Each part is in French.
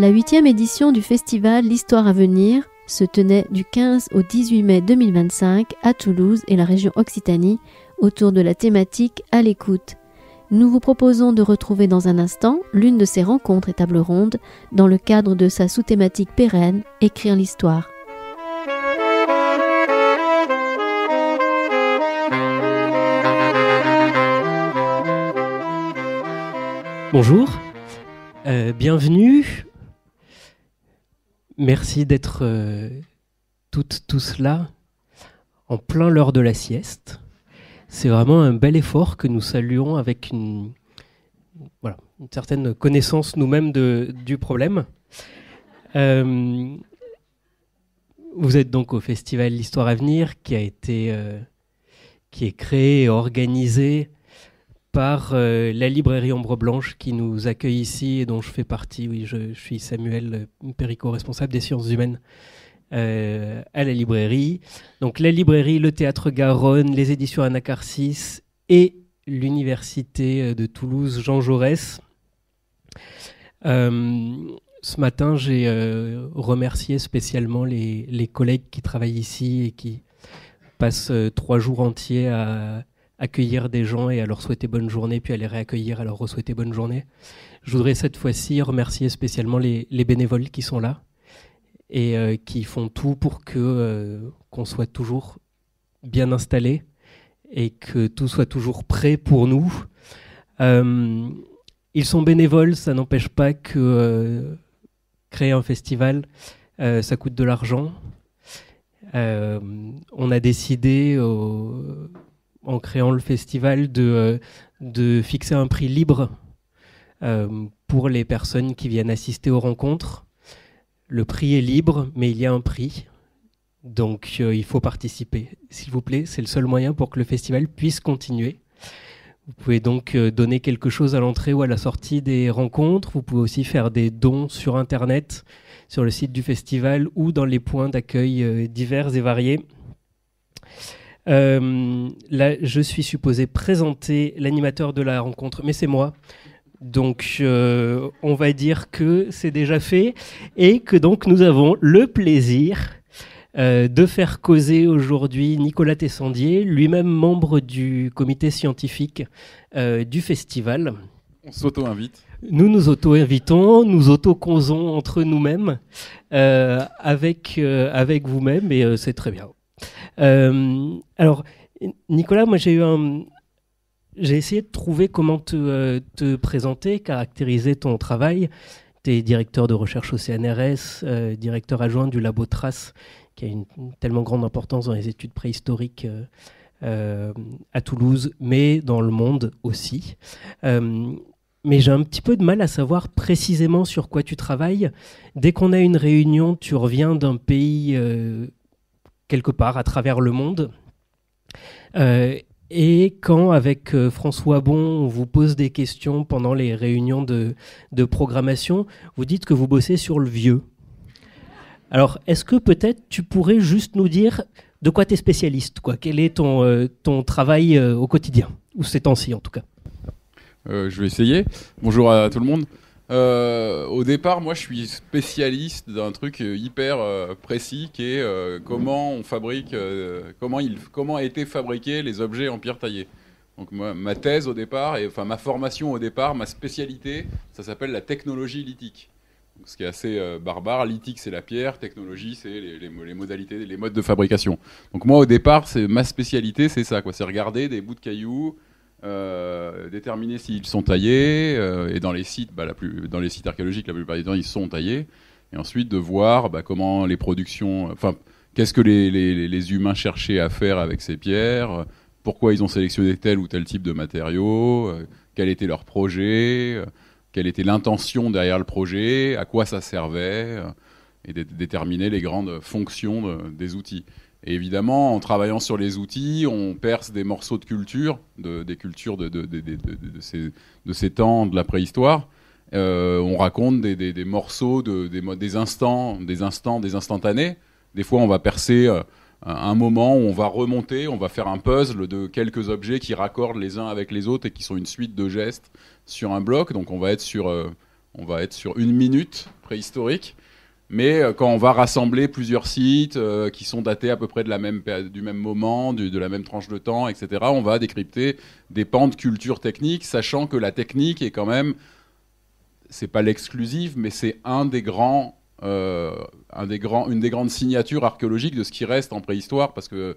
La 8e édition du festival L'Histoire à venir se tenait du 15 au 18 mai 2025 à Toulouse et la région Occitanie autour de la thématique « À l'écoute ». Nous vous proposons de retrouver dans un instant l'une de ces rencontres et tables rondes dans le cadre de sa sous-thématique pérenne « Écrire l'histoire ». Bonjour, bienvenue. Merci d'être tous là, en plein l'heure de la sieste. C'est vraiment un bel effort que nous saluons avec une certaine connaissance nous-mêmes du problème. Vous êtes donc au festival L'Histoire à venir qui est créé et organisé par la librairie Ombre Blanche qui nous accueille ici et dont je fais partie. Oui, je suis Samuel Péricot, responsable des sciences humaines à la librairie. Donc la librairie, le Théâtre Garonne, les éditions Anacarsis et l'université de Toulouse Jean Jaurès. Ce matin, j'ai remercié spécialement les collègues qui travaillent ici et qui passent 3 jours entiers à accueillir des gens et à leur souhaiter bonne journée, puis à les réaccueillir, à leur re-souhaiter bonne journée. Je voudrais cette fois-ci remercier spécialement les bénévoles qui sont là et qui font tout pour qu'on soit toujours bien installés et que tout soit toujours prêt pour nous. Ils sont bénévoles, ça n'empêche pas que créer un festival, ça coûte de l'argent. On a décidé en créant le festival de fixer un prix libre pour les personnes qui viennent assister aux rencontres. Le prix est libre, mais il y a un prix. Donc il faut participer. S'il vous plaît, c'est le seul moyen pour que le festival puisse continuer. Vous pouvez donc donner quelque chose à l'entrée ou à la sortie des rencontres. Vous pouvez aussi faire des dons sur Internet, sur le site du festival ou dans les points d'accueil divers et variés. Là, je suis supposé présenter l'animateur de la rencontre, mais c'est moi. Donc, on va dire que c'est déjà fait et que donc nous avons le plaisir de faire causer aujourd'hui Nicolas Tessandier, lui-même membre du comité scientifique du festival. On s'auto-invite. Nous nous auto-invitons, nous auto-causons entre nous-mêmes avec vous-même et c'est très bien. Alors, Nicolas, moi j'ai essayé de trouver comment te présenter, caractériser ton travail. Tu es directeur de recherche au CNRS, directeur adjoint du Labo Trace, qui a une tellement grande importance dans les études préhistoriques à Toulouse, mais dans le monde aussi. Mais j'ai un petit peu de mal à savoir précisément sur quoi tu travailles. Dès qu'on a une réunion, tu reviens d'un pays quelque part à travers le monde. Et quand, avec François Bon, on vous pose des questions pendant les réunions de programmation, vous dites que vous bossez sur le vieux. Alors, est-ce que peut-être tu pourrais juste nous dire de quoi tu es spécialiste, quoi ? Quel est ton travail au quotidien, ou ces temps-ci en tout cas ? Je vais essayer. Bonjour à tout le monde. Au départ, moi, je suis spécialiste d'un truc hyper précis qui est comment on fabrique, comment a été fabriqués les objets en pierre taillée. Donc moi, ma thèse au départ, ma formation au départ, ma spécialité, ça s'appelle la technologie lithique. Donc, ce qui est assez barbare. Lithique, c'est la pierre. Technologie, c'est les modalités, les modes de fabrication. Donc moi, au départ, ma spécialité, c'est ça, quoi. C'est regarder des bouts de cailloux. Déterminer s'ils sont taillés et dans les sites, dans les sites archéologiques la plupart du temps ils sont taillés et ensuite de voir comment les productions, qu'est-ce que les humains cherchaient à faire avec ces pierres, pourquoi ils ont sélectionné tel ou tel type de matériaux, quel était leur projet, quelle était l'intention derrière le projet, à quoi ça servait et déterminer les grandes fonctions des outils. Et évidemment, en travaillant sur les outils, on perce des morceaux de culture, des cultures de ces temps de la préhistoire. On raconte des morceaux, des instantanés. Des fois, on va percer un moment où on va remonter, on va faire un puzzle de quelques objets qui raccordent les uns avec les autres et qui sont une suite de gestes sur un bloc. Donc, on va être sur 1 minute préhistorique. Mais quand on va rassembler plusieurs sites qui sont datés à peu près du même moment, de la même tranche de temps, etc., on va décrypter des pans de culture technique, sachant que la technique est quand même, c'est pas l'exclusive, mais c'est une des grandes signatures archéologiques de ce qui reste en préhistoire, parce que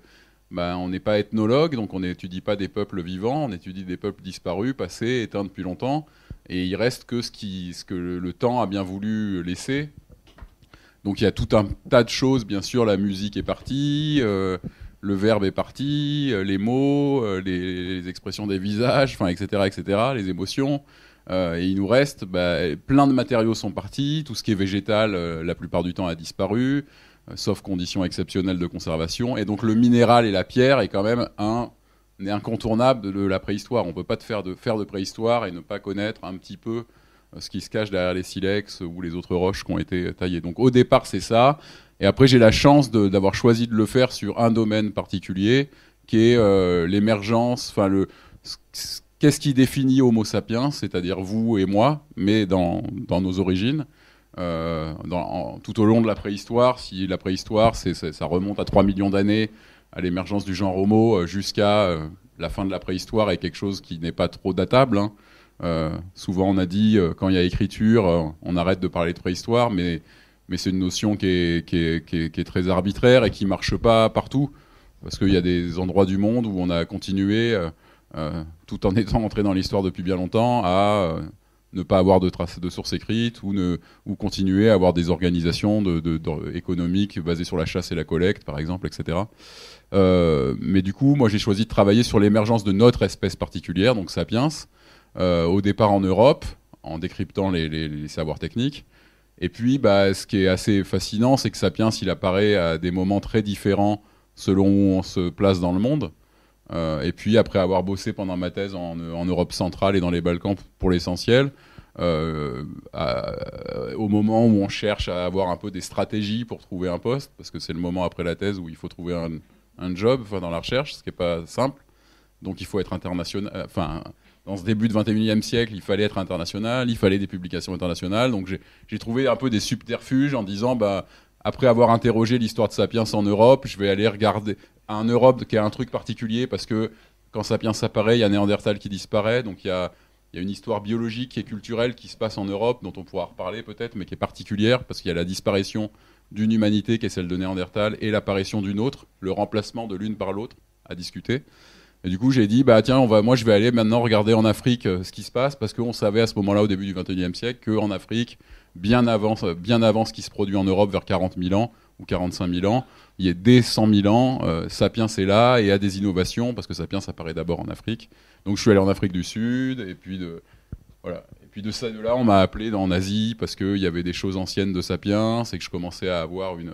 on n'est pas ethnologue, donc on n'étudie pas des peuples vivants, on étudie des peuples disparus, passés, éteints depuis longtemps, et il reste que ce que le temps a bien voulu laisser. Donc il y a tout un tas de choses, bien sûr, la musique est partie, le verbe est parti, les mots, les expressions des visages, etc., les émotions. Et il nous reste, plein de matériaux sont partis, tout ce qui est végétal, la plupart du temps a disparu, sauf conditions exceptionnelles de conservation. Et donc le minéral et la pierre est quand même un incontournable de la préhistoire. On ne peut pas faire de préhistoire et ne pas connaître un petit peu ce qui se cache derrière les silex ou les autres roches qui ont été taillées. Donc au départ, c'est ça. Et après, j'ai la chance d'avoir choisi de le faire sur un domaine particulier, qui est l'émergence, qu'est-ce qui définit Homo sapiens, c'est-à-dire vous et moi, mais dans nos origines, tout au long de la préhistoire. Si la préhistoire, ça remonte à 3 millions d'années, à l'émergence du genre Homo, jusqu'à la fin de la préhistoire, est quelque chose qui n'est pas trop datable, hein. Souvent on a dit quand il y a écriture on arrête de parler de préhistoire, mais c'est une notion qui est très arbitraire et qui marche pas partout, parce qu'il y a des endroits du monde où on a continué tout en étant entré dans l'histoire depuis bien longtemps à ne pas avoir de traces de sources écrites ou continuer à avoir des organisations économiques basées sur la chasse et la collecte par exemple, etc. Mais du coup moi j'ai choisi de travailler sur l'émergence de notre espèce particulière, donc Sapiens, au départ en Europe, en décryptant les savoirs techniques. Et puis, ce qui est assez fascinant, c'est que Sapiens, il apparaît à des moments très différents selon où on se place dans le monde. Et puis, après avoir bossé pendant ma thèse en Europe centrale et dans les Balkans pour l'essentiel, au moment où on cherche à avoir un peu des stratégies pour trouver un poste, parce que c'est le moment après la thèse où il faut trouver un job dans la recherche, ce qui n'est pas simple. Donc, il faut être international. Dans ce début de 21e siècle, il fallait être international, il fallait des publications internationales. Donc j'ai trouvé un peu des subterfuges en disant, après avoir interrogé l'histoire de Sapiens en Europe, je vais aller regarder en Europe qui a un truc particulier, parce que quand Sapiens apparaît, il y a Néandertal qui disparaît. Donc il y a une histoire biologique et culturelle qui se passe en Europe, dont on pourra reparler peut-être, mais qui est particulière, parce qu'il y a la disparition d'une humanité qui est celle de Néandertal et l'apparition d'une autre, le remplacement de l'une par l'autre, à discuter. Et du coup, j'ai dit, tiens, moi je vais aller maintenant regarder en Afrique ce qui se passe, parce qu'on savait à ce moment-là, au début du XXIe siècle, qu'en Afrique, bien avant ce qui se produit en Europe, vers 40 000 ans ou 45 000 ans, il y a dès 100 000 ans, Sapiens est là et a des innovations, parce que Sapiens apparaît d'abord en Afrique. Donc je suis allé en Afrique du Sud, et puis de ça, de là, on m'a appelé en Asie, parce qu'il y avait des choses anciennes de Sapiens, c'est que je commençais à avoir une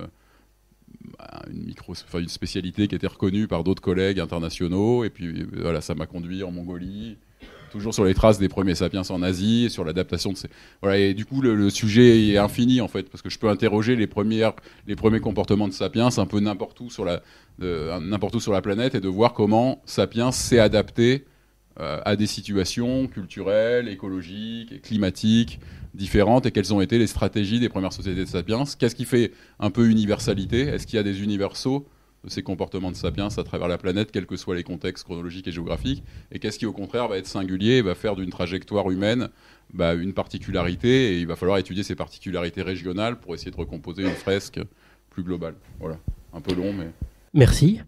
spécialité qui était reconnue par d'autres collègues internationaux, et puis voilà, ça m'a conduit en Mongolie, toujours sur les traces des premiers sapiens en Asie, et sur l'adaptation de ces... Voilà, et du coup le sujet est infini en fait, parce que je peux interroger les premiers comportements de sapiens un peu n'importe où sur la planète, et de voir comment sapiens s'est adapté à des situations culturelles, écologiques et climatiques différentes, et quelles ont été les stratégies des premières sociétés de sapiens. Qu'est-ce qui fait un peu universalité? Est-ce qu'il y a des universaux de ces comportements de sapiens à travers la planète, quels que soient les contextes chronologiques et géographiques? Et qu'est-ce qui au contraire va être singulier et va faire d'une trajectoire humaine une particularité, et il va falloir étudier ces particularités régionales pour essayer de recomposer une fresque plus globale. Voilà, un peu long, mais... Merci.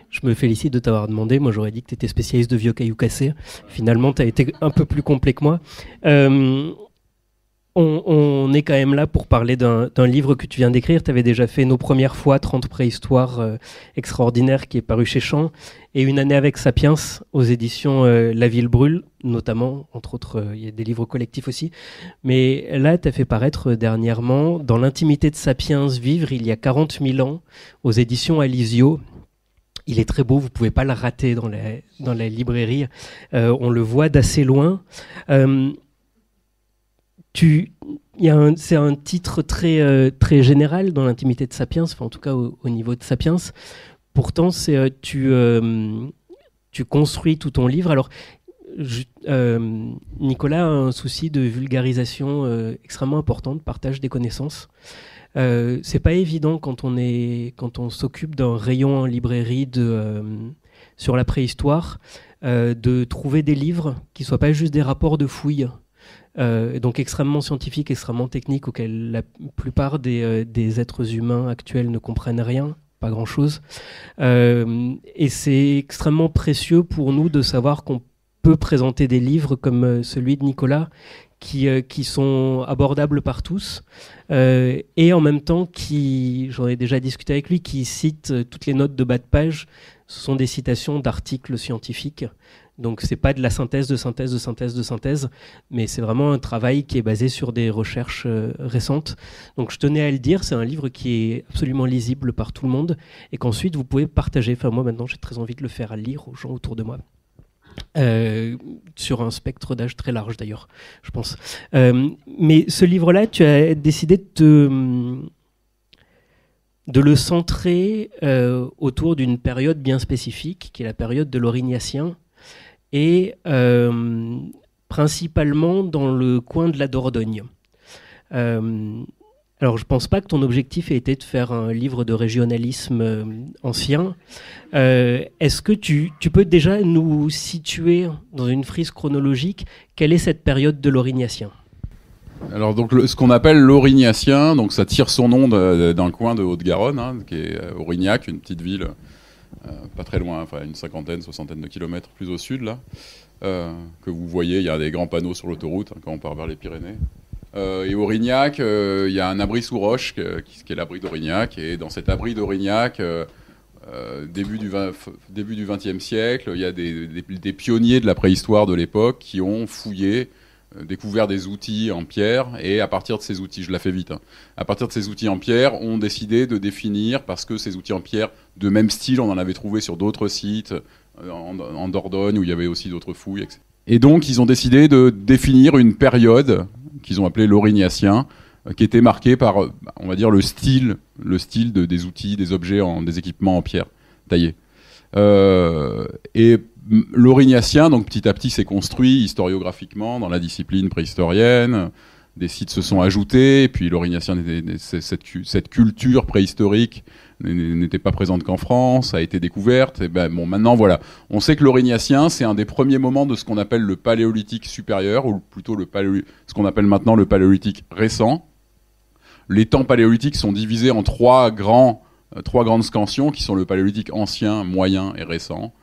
Je me félicite de t'avoir demandé. Moi, j'aurais dit que tu étais spécialiste de vieux cailloux cassés. Finalement, tu as été un peu plus complet que moi. On est quand même là pour parler d'un livre que tu viens d'écrire. Tu avais déjà fait Nos premières fois, 30 préhistoires extraordinaires, qui est paru chez Champ, et Une année avec Sapiens aux éditions La Ville brûle, notamment, entre autres, il y a des livres collectifs aussi. Mais là, tu as fait paraître dernièrement Dans l'intimité de Sapiens, vivre il y a 40 000 ans, aux éditions Alizio. Il est très beau, vous ne pouvez pas le rater dans la librairie. On le voit d'assez loin. C'est un titre très, très général, Dans l'intimité de Sapiens, enfin, en tout cas au niveau de Sapiens. Pourtant, tu construis tout ton livre. Alors, Nicolas a un souci de vulgarisation extrêmement important, de partage des connaissances. C'est pas évident quand on s'occupe d'un rayon en librairie sur la préhistoire de trouver des livres qui soient pas juste des rapports de fouilles, donc extrêmement scientifiques, extrêmement techniques, auxquels la plupart des êtres humains actuels ne comprennent rien, pas grand-chose. Et c'est extrêmement précieux pour nous de savoir qu'on peut présenter des livres comme celui de Nicolas qui sont abordables par tous et en même temps j'en ai déjà discuté avec lui, qui cite toutes les notes de bas de page. Ce sont des citations d'articles scientifiques, donc c'est pas de la synthèse, mais c'est vraiment un travail qui est basé sur des recherches récentes. Donc je tenais à le dire, c'est un livre qui est absolument lisible par tout le monde et qu'ensuite vous pouvez partager. Enfin moi maintenant j'ai très envie de le faire lire aux gens autour de moi. Sur un spectre d'âge très large d'ailleurs, je pense. Mais ce livre-là, tu as décidé de le centrer autour d'une période bien spécifique, qui est la période de l'Aurignacien, et principalement dans le coin de la Dordogne. Alors, je ne pense pas que ton objectif ait été de faire un livre de régionalisme ancien. Est-ce que tu peux déjà nous situer dans une frise chronologique quelle est cette période de l'Aurignacien ? Alors donc ce qu'on appelle l'Aurignacien, donc ça tire son nom d'un coin de Haute-Garonne, qui est Aurignac, une petite ville pas très loin, enfin une soixantaine de kilomètres plus au sud là, que vous voyez, il y a des grands panneaux sur l'autoroute quand on part vers les Pyrénées. Et Aurignac, il y a un abri sous roche qui est l'abri d'Aurignac, et dans cet abri d'Aurignac, début du XXe siècle, il y a des pionniers de la préhistoire de l'époque qui ont fouillé, découvert des outils en pierre, et à partir de ces outils, je la fais vite, à partir de ces outils en pierre, ont décidé de définir, parce que ces outils en pierre de même style, on en avait trouvé sur d'autres sites, en Dordogne, où il y avait aussi d'autres fouilles, etc. Et donc, ils ont décidé de définir une période qu'ils ont appelée l'Aurignacien, qui était marquée par, on va dire, le style des outils, des objets, des équipements en pierre taillés. Et l'Aurignacien, donc petit à petit, s'est construit historiographiquement dans la discipline préhistorienne. Des sites se sont ajoutés, et puis l'Aurignacien, cette culture préhistorique n'était pas présente qu'en France, a été découverte. Et maintenant, voilà. On sait que l'Aurignacien, c'est un des premiers moments de ce qu'on appelle le Paléolithique supérieur, ou plutôt ce qu'on appelle maintenant le Paléolithique récent. Les temps paléolithiques sont divisés en trois grandes scansions, qui sont le Paléolithique ancien, moyen et récent.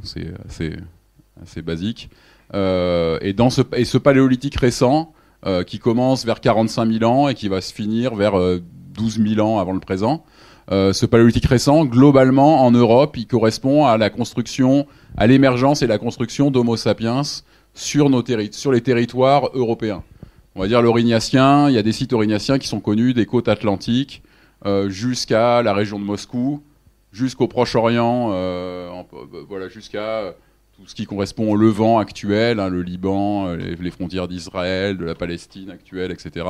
C'est assez basique. Et ce Paléolithique récent, qui commence vers 45 000 ans et qui va se finir vers 12 000 ans avant le présent. Ce Paléolithique récent, globalement, en Europe, il correspond à l'émergence et la construction d'Homo sapiens sur les territoires européens. On va dire l'Aurignacien, il y a des sites aurignaciens qui sont connus des côtes atlantiques jusqu'à la région de Moscou, jusqu'au Proche-Orient, jusqu'à tout ce qui correspond au Levant actuel, le Liban, les frontières d'Israël, de la Palestine actuelle, etc.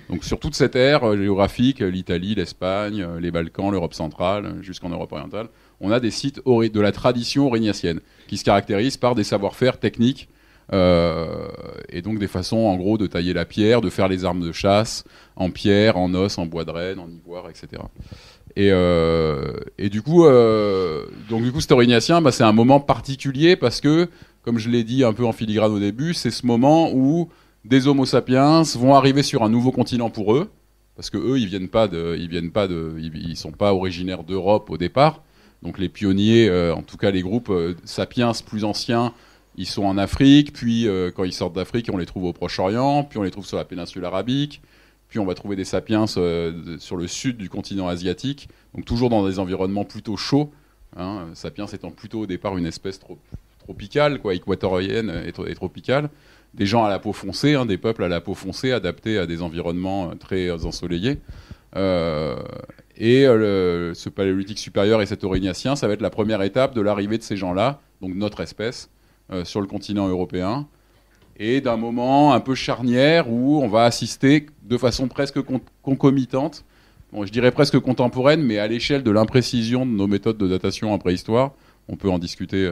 Donc sur toute cette aire géographique, l'Italie, l'Espagne, les Balkans, l'Europe centrale, jusqu'en Europe orientale, on a des sites de la tradition aurignacienne qui se caractérisent par des savoir-faire techniques et donc des façons en gros de tailler la pierre, de faire les armes de chasse en pierre, en os, en bois de renne, en ivoire, etc. Et du coup, cet Aurignacien, c'est un moment particulier parce que, comme je l'ai dit un peu en filigrane au début, c'est ce moment où des Homo sapiens vont arriver sur un nouveau continent pour eux, parce que eux, ils sont pas originaires d'Europe au départ. Donc les pionniers, en tout cas les groupes sapiens plus anciens, ils sont en Afrique. Puis quand ils sortent d'Afrique, on les trouve au Proche-Orient, puis on les trouve sur la péninsule arabique. Puis on va trouver des sapiens sur le sud du continent asiatique, donc toujours dans des environnements plutôt chauds. Sapiens étant plutôt au départ une espèce tropicale, équatorienne et tropicale. Des gens à la peau foncée, des peuples à la peau foncée adaptés à des environnements très ensoleillés. Ce Paléolithique supérieur et cet Aurignacien, ça va être la première étape de l'arrivée de ces gens-là, donc notre espèce, sur le continent européen. Et d'un moment un peu charnière où on va assister de façon presque concomitante, je dirais presque contemporaine, mais à l'échelle de l'imprécision de nos méthodes de datation en préhistoire, on peut en discuter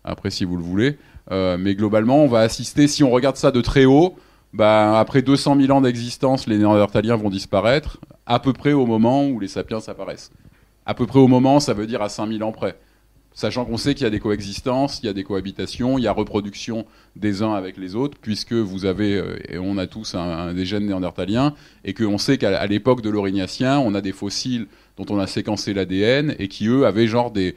après si vous le voulez. Mais globalement, on va assister, si on regarde ça de très haut, après 200 000 ans d'existence, les Néandertaliens vont disparaître, à peu près au moment où les sapiens apparaissent. À peu près au moment, ça veut dire à 5000 ans près. Sachant qu'on sait qu'il y a des coexistences, il y a des cohabitations, il y a reproduction des uns avec les autres, puisque vous avez, et on a tous des gènes néandertaliens, et qu'on sait qu'à l'époque de l'Aurignaciens, on a des fossiles dont on a séquencé l'ADN, et qui, eux, avaient genre des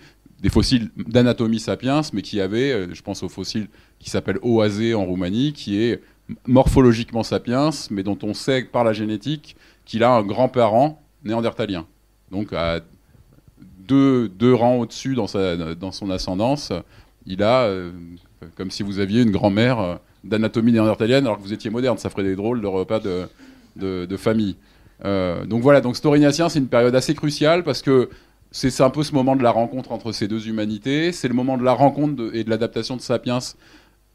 fossiles d'anatomie sapiens, mais qui avaient, je pense au fossile qui s'appelle Oasé en Roumanie, qui est morphologiquement sapiens, mais dont on sait par la génétique qu'il a un grand-parent néandertalien. Donc à deux rangs au-dessus dans son ascendance, il a, comme si vous aviez une grand-mère d'anatomie néandertalienne alors que vous étiez moderne. Ça ferait des drôles de repas de famille. Donc voilà, donc cet Aurignacien, c'est une période assez cruciale parce que c'est un peu ce moment de la rencontre entre ces deux humanités. C'est le moment de la rencontre et de l'adaptation de Sapiens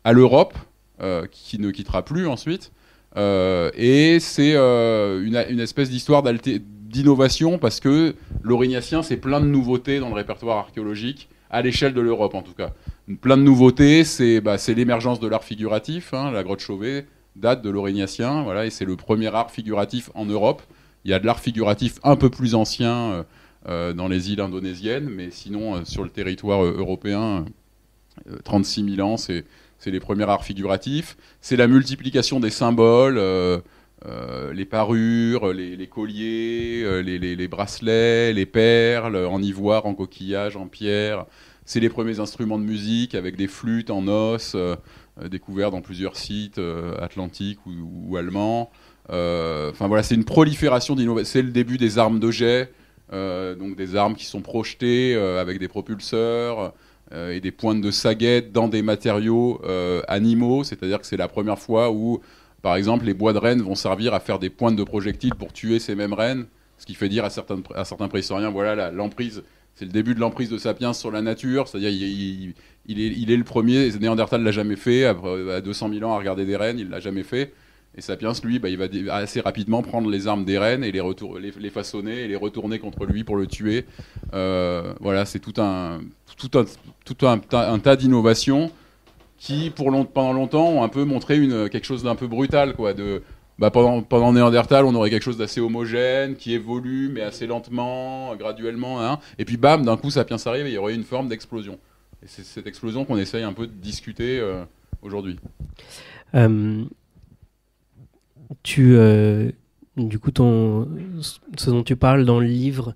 à l'Europe, qui ne quittera plus ensuite. Et c'est une espèce d'histoire d'innovation parce que l'Aurignacien, c'est plein de nouveautés dans le répertoire archéologique, à l'échelle de l'Europe en tout cas. Plein de nouveautés, c'est l'émergence de l'art figuratif. La grotte Chauvet date de l'Aurignacien, voilà, et c'est le premier art figuratif en Europe. Il y a de l'art figuratif un peu plus ancien dans les îles indonésiennes, mais sinon sur le territoire européen, 36 000 ans, c'est les premiers arts figuratifs. C'est la multiplication des symboles, les parures, les colliers, les bracelets, les perles, en ivoire, en coquillage, en pierre. C'est les premiers instruments de musique avec des flûtes en os, découverts dans plusieurs sites atlantiques ou allemands. Enfin voilà, c'est une prolifération d'innovation. C'est le début des armes de jet, donc des armes qui sont projetées avec des propulseurs et des pointes de saguette dans des matériaux animaux. C'est-à-dire que c'est la première fois où, par exemple, les bois de rennes vont servir à faire des pointes de projectiles pour tuer ces mêmes rennes, ce qui fait dire à certains préhistoriens, voilà, l'emprise, c'est le début de l'emprise de Sapiens sur la nature, c'est-à-dire il est le premier, Néandertal ne l'a jamais fait, à 200 000 ans à regarder des rennes, il ne l'a jamais fait, et Sapiens, lui, il va assez rapidement prendre les armes des rennes et les façonner et les retourner contre lui pour le tuer. Voilà, c'est tout un tas d'innovations qui, pendant longtemps, ont un peu montré quelque chose d'un peu brutal, quoi. Pendant Néandertal, on aurait quelque chose d'assez homogène, qui évolue, mais assez lentement, graduellement. Hein. Et puis, bam, d'un coup, Sapiens arrive et il y aurait une forme d'explosion. Et c'est cette explosion qu'on essaye un peu de discuter aujourd'hui. Du coup, ce dont tu parles dans le livre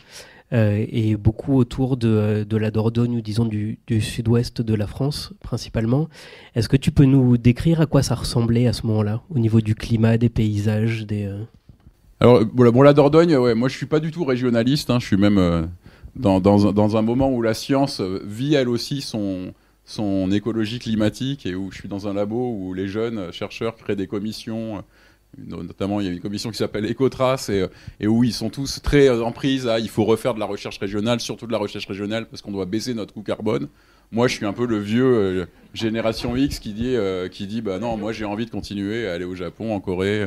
est beaucoup autour de la Dordogne, ou disons du sud-ouest de la France, principalement. Est-ce que tu peux nous décrire à quoi ça ressemblait à ce moment-là, au niveau du climat, des paysages, Alors, bon, la Dordogne, ouais, moi je suis pas du tout régionaliste, hein, je suis même dans un moment où la science vit elle aussi son écologie climatique et où je suis dans un labo où les jeunes chercheurs créent des commissions. Notamment, il y a une commission qui s'appelle Ecotrace et où ils sont tous très en prise à il faut refaire de la recherche régionale, surtout de la recherche régionale parce qu'on doit baisser notre coût carbone. Moi, je suis un peu le vieux génération X qui dit bah non, moi j'ai envie de continuer à aller au Japon, en Corée,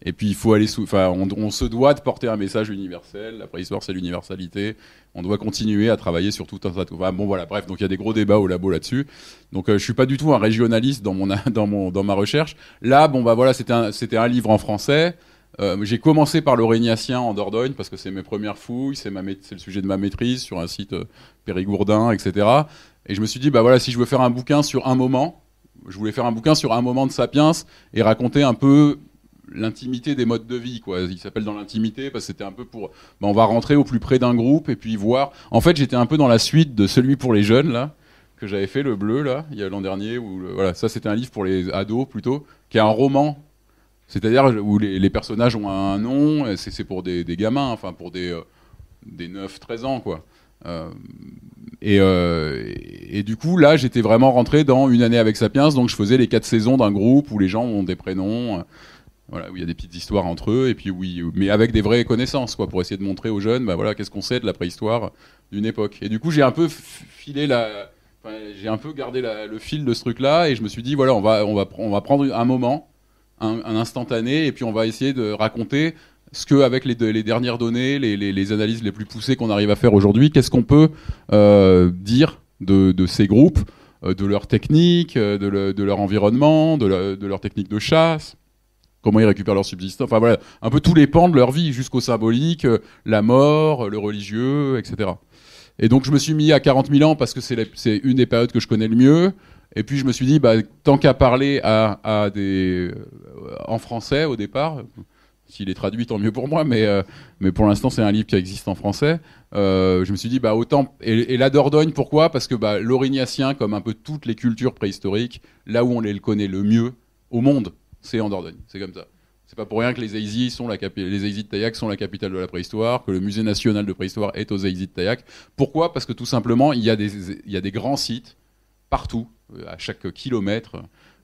et puis il faut aller on se doit de porter un message universel. La préhistoire, c'est l'universalité. On doit continuer à travailler sur tout un tas de... Enfin, bon voilà, bref, donc il y a des gros débats au labo là-dessus. Donc je suis pas du tout un régionaliste dans ma recherche. Là, bon bah voilà, c'était un livre en français. J'ai commencé par l'Aurignacien en Dordogne parce que c'est mes premières fouilles, c'est le sujet de ma maîtrise sur un site périgourdin, etc. Et je me suis dit, bah voilà, si je veux faire un bouquin sur un moment, je voulais faire un bouquin sur un moment de Sapiens et raconter un peu l'intimité des modes de vie, quoi. Il s'appelle Dans l'intimité parce que c'était un peu pour... on va rentrer au plus près d'un groupe et puis voir... En fait, j'étais un peu dans la suite de celui pour les jeunes, là, que j'avais fait, le bleu, là, il y a l'an dernier. Voilà, ça, c'était un livre pour les ados, plutôt, qui est un roman. C'est-à-dire où les personnages ont un nom, c'est pour des gamins, enfin, pour des 9-13 ans, quoi. Et du coup, là, j'étais vraiment rentré dans une année avec Sapiens, donc je faisais les 4 saisons d'un groupe où les gens ont des prénoms, voilà, où il y a des petites histoires entre eux, et puis mais avec des vraies connaissances, quoi, pour essayer de montrer aux jeunes, bah voilà, qu'est-ce qu'on sait de la préhistoire d'une époque. Et du coup, j'ai un peu j'ai un peu gardé le fil de ce truc-là, et je me suis dit, voilà, on va prendre un moment, un instantané, et puis on va essayer de raconter ce qu'avec les dernières données, les analyses les plus poussées qu'on arrive à faire aujourd'hui, qu'est-ce qu'on peut dire de ces groupes de leur technique, de leur environnement, de leur technique de chasse, comment ils récupèrent leur subsistance, enfin voilà, un peu tous les pans de leur vie, jusqu'au symbolique, la mort, le religieux, etc. Et donc je me suis mis à 40 000 ans parce que c'est une des périodes que je connais le mieux. Et puis je me suis dit, tant qu'à parler en français au départ, s'il est traduit, tant mieux pour moi, mais pour l'instant c'est un livre qui existe en français. Je me suis dit, autant. Et la Dordogne, pourquoi ? Parce que l'Aurignacien, comme un peu toutes les cultures préhistoriques, là où on les connaît le mieux au monde, c'est en Dordogne. C'est comme ça. C'est pas pour rien que les Aïzis de Taillac sont la capitale de la préhistoire, que le musée national de préhistoire est aux Aïzis de Taillac. Pourquoi ? Parce que tout simplement, il y a des grands sites partout, à chaque kilomètre.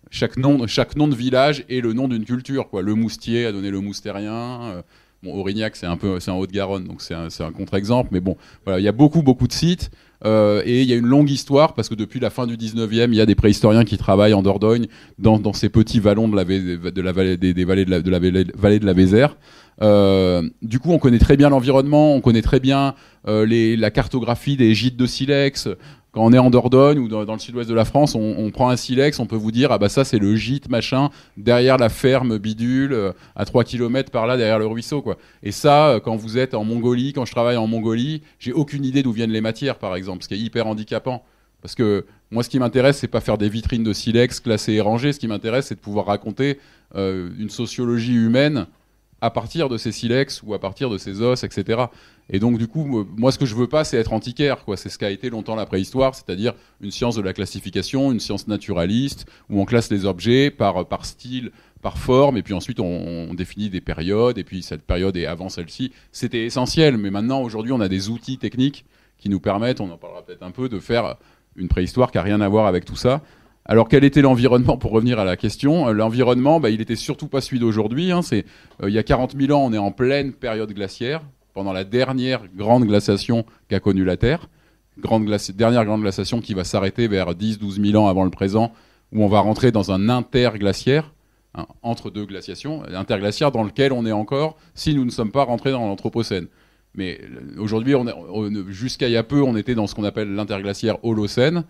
Chaque nom de village est le nom d'une culture, quoi. Le Moustier a donné le Moustérien. Aurignac, c'est en Haute-Garonne, donc c'est un contre-exemple. Mais bon, voilà, il y a beaucoup de sites. Et il y a une longue histoire, parce que depuis la fin du 19e, il y a des préhistoriens qui travaillent en Dordogne, dans ces petits vallons de la vallée de la Vézère. Du coup, on connaît très bien l'environnement, on connaît très bien la cartographie des gîtes de silex. Quand on est en Dordogne ou dans le sud-ouest de la France, on prend un silex, on peut vous dire, ça c'est le gîte machin, derrière la ferme bidule, à 3 km par là, derrière le ruisseau, quoi. Et ça, quand vous êtes en Mongolie, quand je travaille en Mongolie, j'ai aucune idée d'où viennent les matières, par exemple, ce qui est hyper handicapant. Parce que moi, ce qui m'intéresse, c'est pas faire des vitrines de silex classées et rangées. Ce qui m'intéresse, c'est de pouvoir raconter une sociologie humaine à partir de ces silex ou à partir de ces os, etc. Et donc, du coup, moi, ce que je veux pas, c'est être antiquaire, quoi. C'est ce qu'a été longtemps la préhistoire, c'est-à-dire une science de la classification, une science naturaliste, où on classe les objets par style, par forme, et puis ensuite on définit des périodes, et puis cette période est avant celle-ci. C'était essentiel, mais maintenant, aujourd'hui, on a des outils techniques qui nous permettent, on en parlera peut-être un peu, de faire une préhistoire qui n'a rien à voir avec tout ça. Alors, quel était l'environnement, pour revenir à la question ? L'environnement, il était surtout pas celui d'aujourd'hui. Il y a 40 000 ans, on est en pleine période glaciaire, pendant la dernière grande glaciation qu'a connue la Terre. Dernière grande glaciation qui va s'arrêter vers 10-12 000 ans avant le présent, où on va rentrer dans un interglaciaire, entre deux glaciations, interglaciaire dans lequel on est encore, si nous ne sommes pas rentrés dans l'Anthropocène. Mais aujourd'hui, jusqu'à il y a peu, on était dans ce qu'on appelle l'interglaciaire Holocène,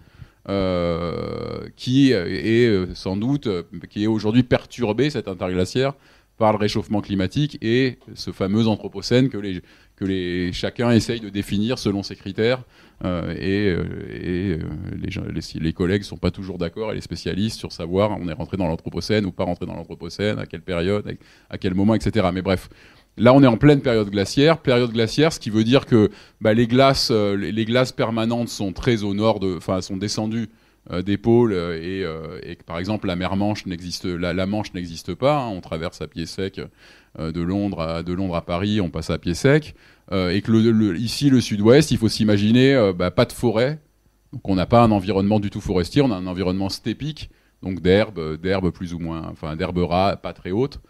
qui est sans doute, qui est aujourd'hui perturbé, cet interglaciaire, par le réchauffement climatique et ce fameux Anthropocène que chacun essaye de définir selon ses critères, les collègues ne sont pas toujours d'accord, et les spécialistes, sur savoir on est rentré dans l'Anthropocène ou pas rentré dans l'Anthropocène, à quelle période, à quel moment, etc. Mais bref, là on est en pleine période glaciaire, ce qui veut dire que les glaces permanentes sont très au nord, sont descendues des pôles, et que par exemple la Manche n'existe pas, on traverse à pied sec de Londres à Paris, on passe à pied sec, et que ici le sud-ouest, il faut s'imaginer pas de forêt, donc on n'a pas un environnement du tout forestier, on a un environnement stépique, donc d'herbes plus ou moins, d'herbes rares, pas très hautes,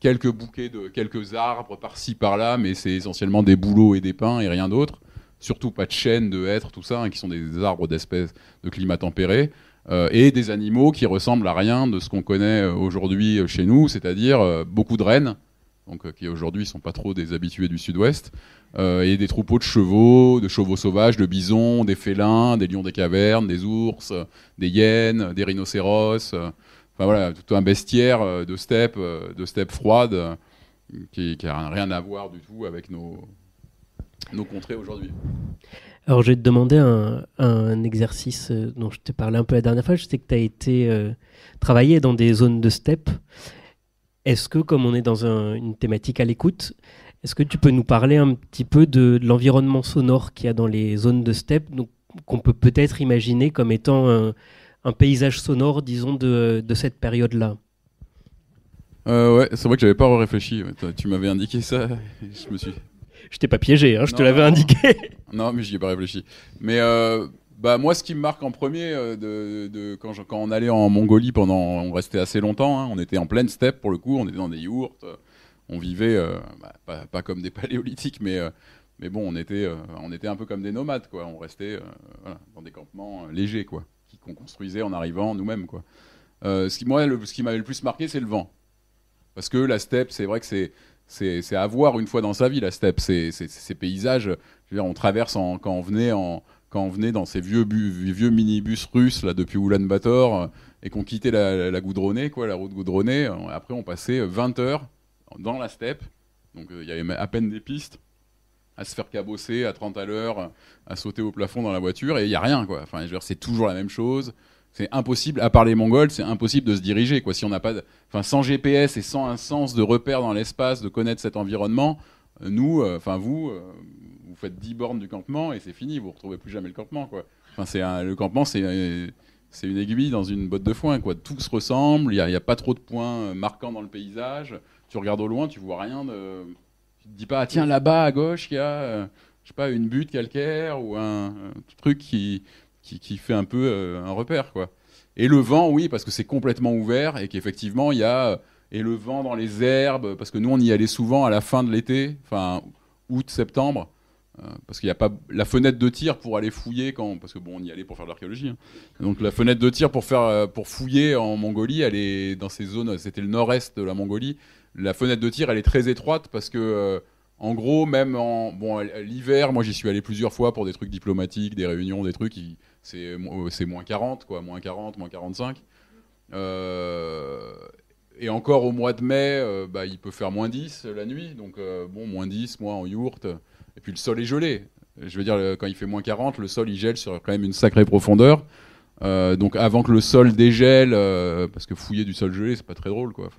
quelques arbres par-ci par-là, mais c'est essentiellement des bouleaux et des pins et rien d'autre. Surtout pas de chênes, de hêtres, tout ça, qui sont des arbres d'espèces de climat tempéré, et des animaux qui ressemblent à rien de ce qu'on connaît aujourd'hui chez nous, c'est-à-dire beaucoup de rennes, donc qui aujourd'hui sont pas trop des habitués du sud-ouest, et des troupeaux de chevaux sauvages, de bisons, des félins, des lions des cavernes, des ours, des hyènes, des rhinocéros, voilà, tout un bestiaire de steppe froide qui a rien à voir du tout avec nos contrées aujourd'hui. Alors je vais te demander un exercice dont je t'ai parlé un peu la dernière fois. Je sais que tu as été travailler dans des zones de steppe. Est-ce que, comme on est dans une thématique à l'écoute, est-ce que tu peux nous parler un petit peu de l'environnement sonore qu'il y a dans les zones de steppe, donc, qu'on peut peut-être imaginer comme étant un paysage sonore, disons, de cette période-là ? Ouais, c'est vrai que j'avais pas réfléchi. Tu m'avais indiqué ça, je me suis... Je t'ai pas piégé, je te l'avais indiqué. Non, mais j'y ai pas réfléchi. Mais moi, ce qui me marque en premier, quand on allait en Mongolie on restait assez longtemps, on était en pleine steppe pour le coup, on était dans des yourtes, on vivait, pas comme des paléolithiques, mais bon, on était un peu comme des nomades, quoi. On restait dans des campements légers, quoi, qu'on construisait en arrivant nous-mêmes, quoi. Ce qui m'avait le plus marqué, c'est le vent. Parce que la steppe, c'est vrai que c'est à voir une fois dans sa vie, la steppe. Ces paysages, je veux dire, on traverse quand on venait quand on venait dans ces vieux minibus russes là, depuis Oulan-Bator et qu'on quittait la goudronnée, quoi, la route goudronnée. Après, on passait 20 heures dans la steppe. Donc, il y avait à peine des pistes, à se faire cabosser à 30 à l'heure, à sauter au plafond dans la voiture, et il n'y a rien, quoi. Enfin, je veux dire, c'est toujours la même chose. C'est impossible, à part les Mongols, c'est impossible de se diriger, quoi. Si on n'a pas, sans GPS et sans un sens de repère dans l'espace, de connaître cet environnement, nous, vous faites 10 bornes du campement et c'est fini, vous ne retrouvez plus jamais le campement, quoi. Le campement, c'est une aiguille dans une botte de foin, quoi. Tout se ressemble, il n'y a pas trop de points marquants dans le paysage. Tu regardes au loin, tu vois rien de... Tu te dis pas, tiens, là-bas à gauche, il y a je sais pas, une butte calcaire ou un truc qui fait un peu un repère, quoi. Et le vent, oui, parce que c'est complètement ouvert et qu'effectivement, il y a... Et le vent dans les herbes, parce que nous, on y allait souvent à la fin de l'été, août, septembre, parce qu'il n'y a pas la fenêtre de tir pour aller fouiller, parce que on y allait pour faire de l'archéologie. Hein. Donc la fenêtre de tir pour fouiller en Mongolie, elle est dans ces zones, c'était le nord-est de la Mongolie. La fenêtre de tir, elle est très étroite parce que, en gros, même l'hiver, moi j'y suis allé plusieurs fois pour des trucs diplomatiques, des réunions, des trucs, c'est moins 40, quoi, moins 40, moins 45. Et encore au mois de mai, il peut faire moins 10 la nuit, donc moins 10, moi en yourte. Et puis le sol est gelé. Je veux dire, quand il fait moins 40, le sol il gèle sur quand même une sacrée profondeur. Donc avant que le sol dégèle, parce que fouiller du sol gelé, c'est pas très drôle, quoi.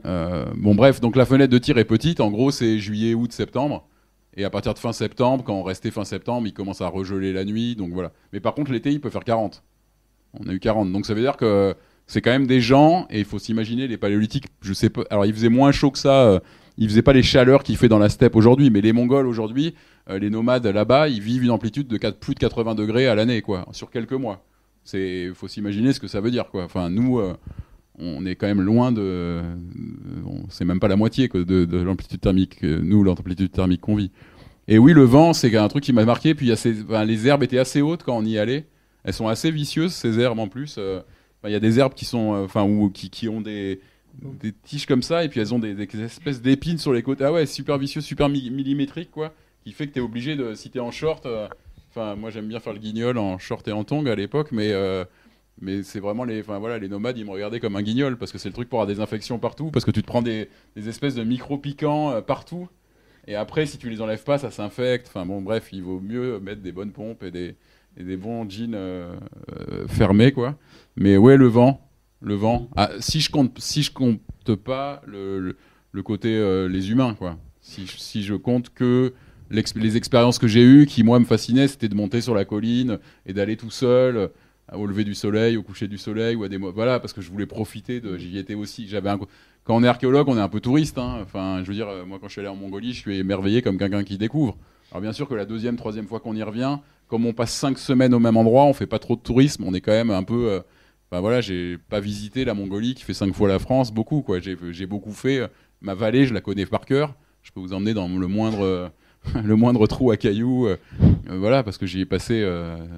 Bref, donc la fenêtre de tir est petite. En gros, c'est juillet, août, septembre. Et à partir de fin septembre, quand on restait fin septembre, il commence à regeler la nuit. Donc voilà. Mais par contre, l'été, il peut faire 40. On a eu 40. Donc ça veut dire que c'est quand même des gens, et il faut s'imaginer, les paléolithiques, je sais pas, alors il faisait moins chaud que ça, il faisait pas les chaleurs qu'il fait dans la steppe aujourd'hui, mais les Mongols aujourd'hui, les nomades là-bas, ils vivent une amplitude de plus de 80 degrés à l'année, quoi, sur quelques mois. Faut s'imaginer ce que ça veut dire, quoi. Enfin, nous, on est quand même loin c'est même pas la moitié de l'amplitude thermique, nous, l'amplitude thermique qu'on vit. Et oui, le vent, c'est un truc qui m'a marqué, puis les herbes étaient assez hautes quand on y allait, elles sont assez vicieuses, ces herbes en plus. Il y a des herbes qui sont, qui ont des tiges comme ça, et puis elles ont des espèces d'épines sur les côtés. Ah ouais, super vicieux, super millimétrique, quoi. Qui fait que t'es obligé de, si t'es en short, moi j'aime bien faire le guignol en short et en tongs à l'époque, mais c'est vraiment les nomades, ils me regardaient comme un guignol, parce que c'est le truc pour avoir des infections partout, parce que tu te prends des espèces de micro-piquants partout, et après, si tu les enlèves pas, ça s'infecte. Bref, il vaut mieux mettre des bonnes pompes et des bons jeans fermés, quoi. Mais ouais, le vent. Ah, si je compte pas le côté les humains, quoi. Si je compte que les expériences que j'ai eues, qui moi me fascinaient, c'était de monter sur la colline et d'aller tout seul au lever du soleil, au coucher du soleil, ou voilà, parce que je voulais profiter j'y étais aussi. Quand on est archéologue, on est un peu touriste, hein. Je veux dire, moi quand je suis allé en Mongolie, je suis émerveillé comme quelqu'un qui découvre. Alors bien sûr que la deuxième, troisième fois qu'on y revient, comme on passe 5 semaines au même endroit, on fait pas trop de tourisme, on est quand même un peu... j'ai pas visité la Mongolie qui fait 5 fois la France, beaucoup, quoi. J'ai beaucoup fait. Ma vallée, je la connais par cœur. Je peux vous emmener dans le moindre trou à cailloux, parce que j'y ai passé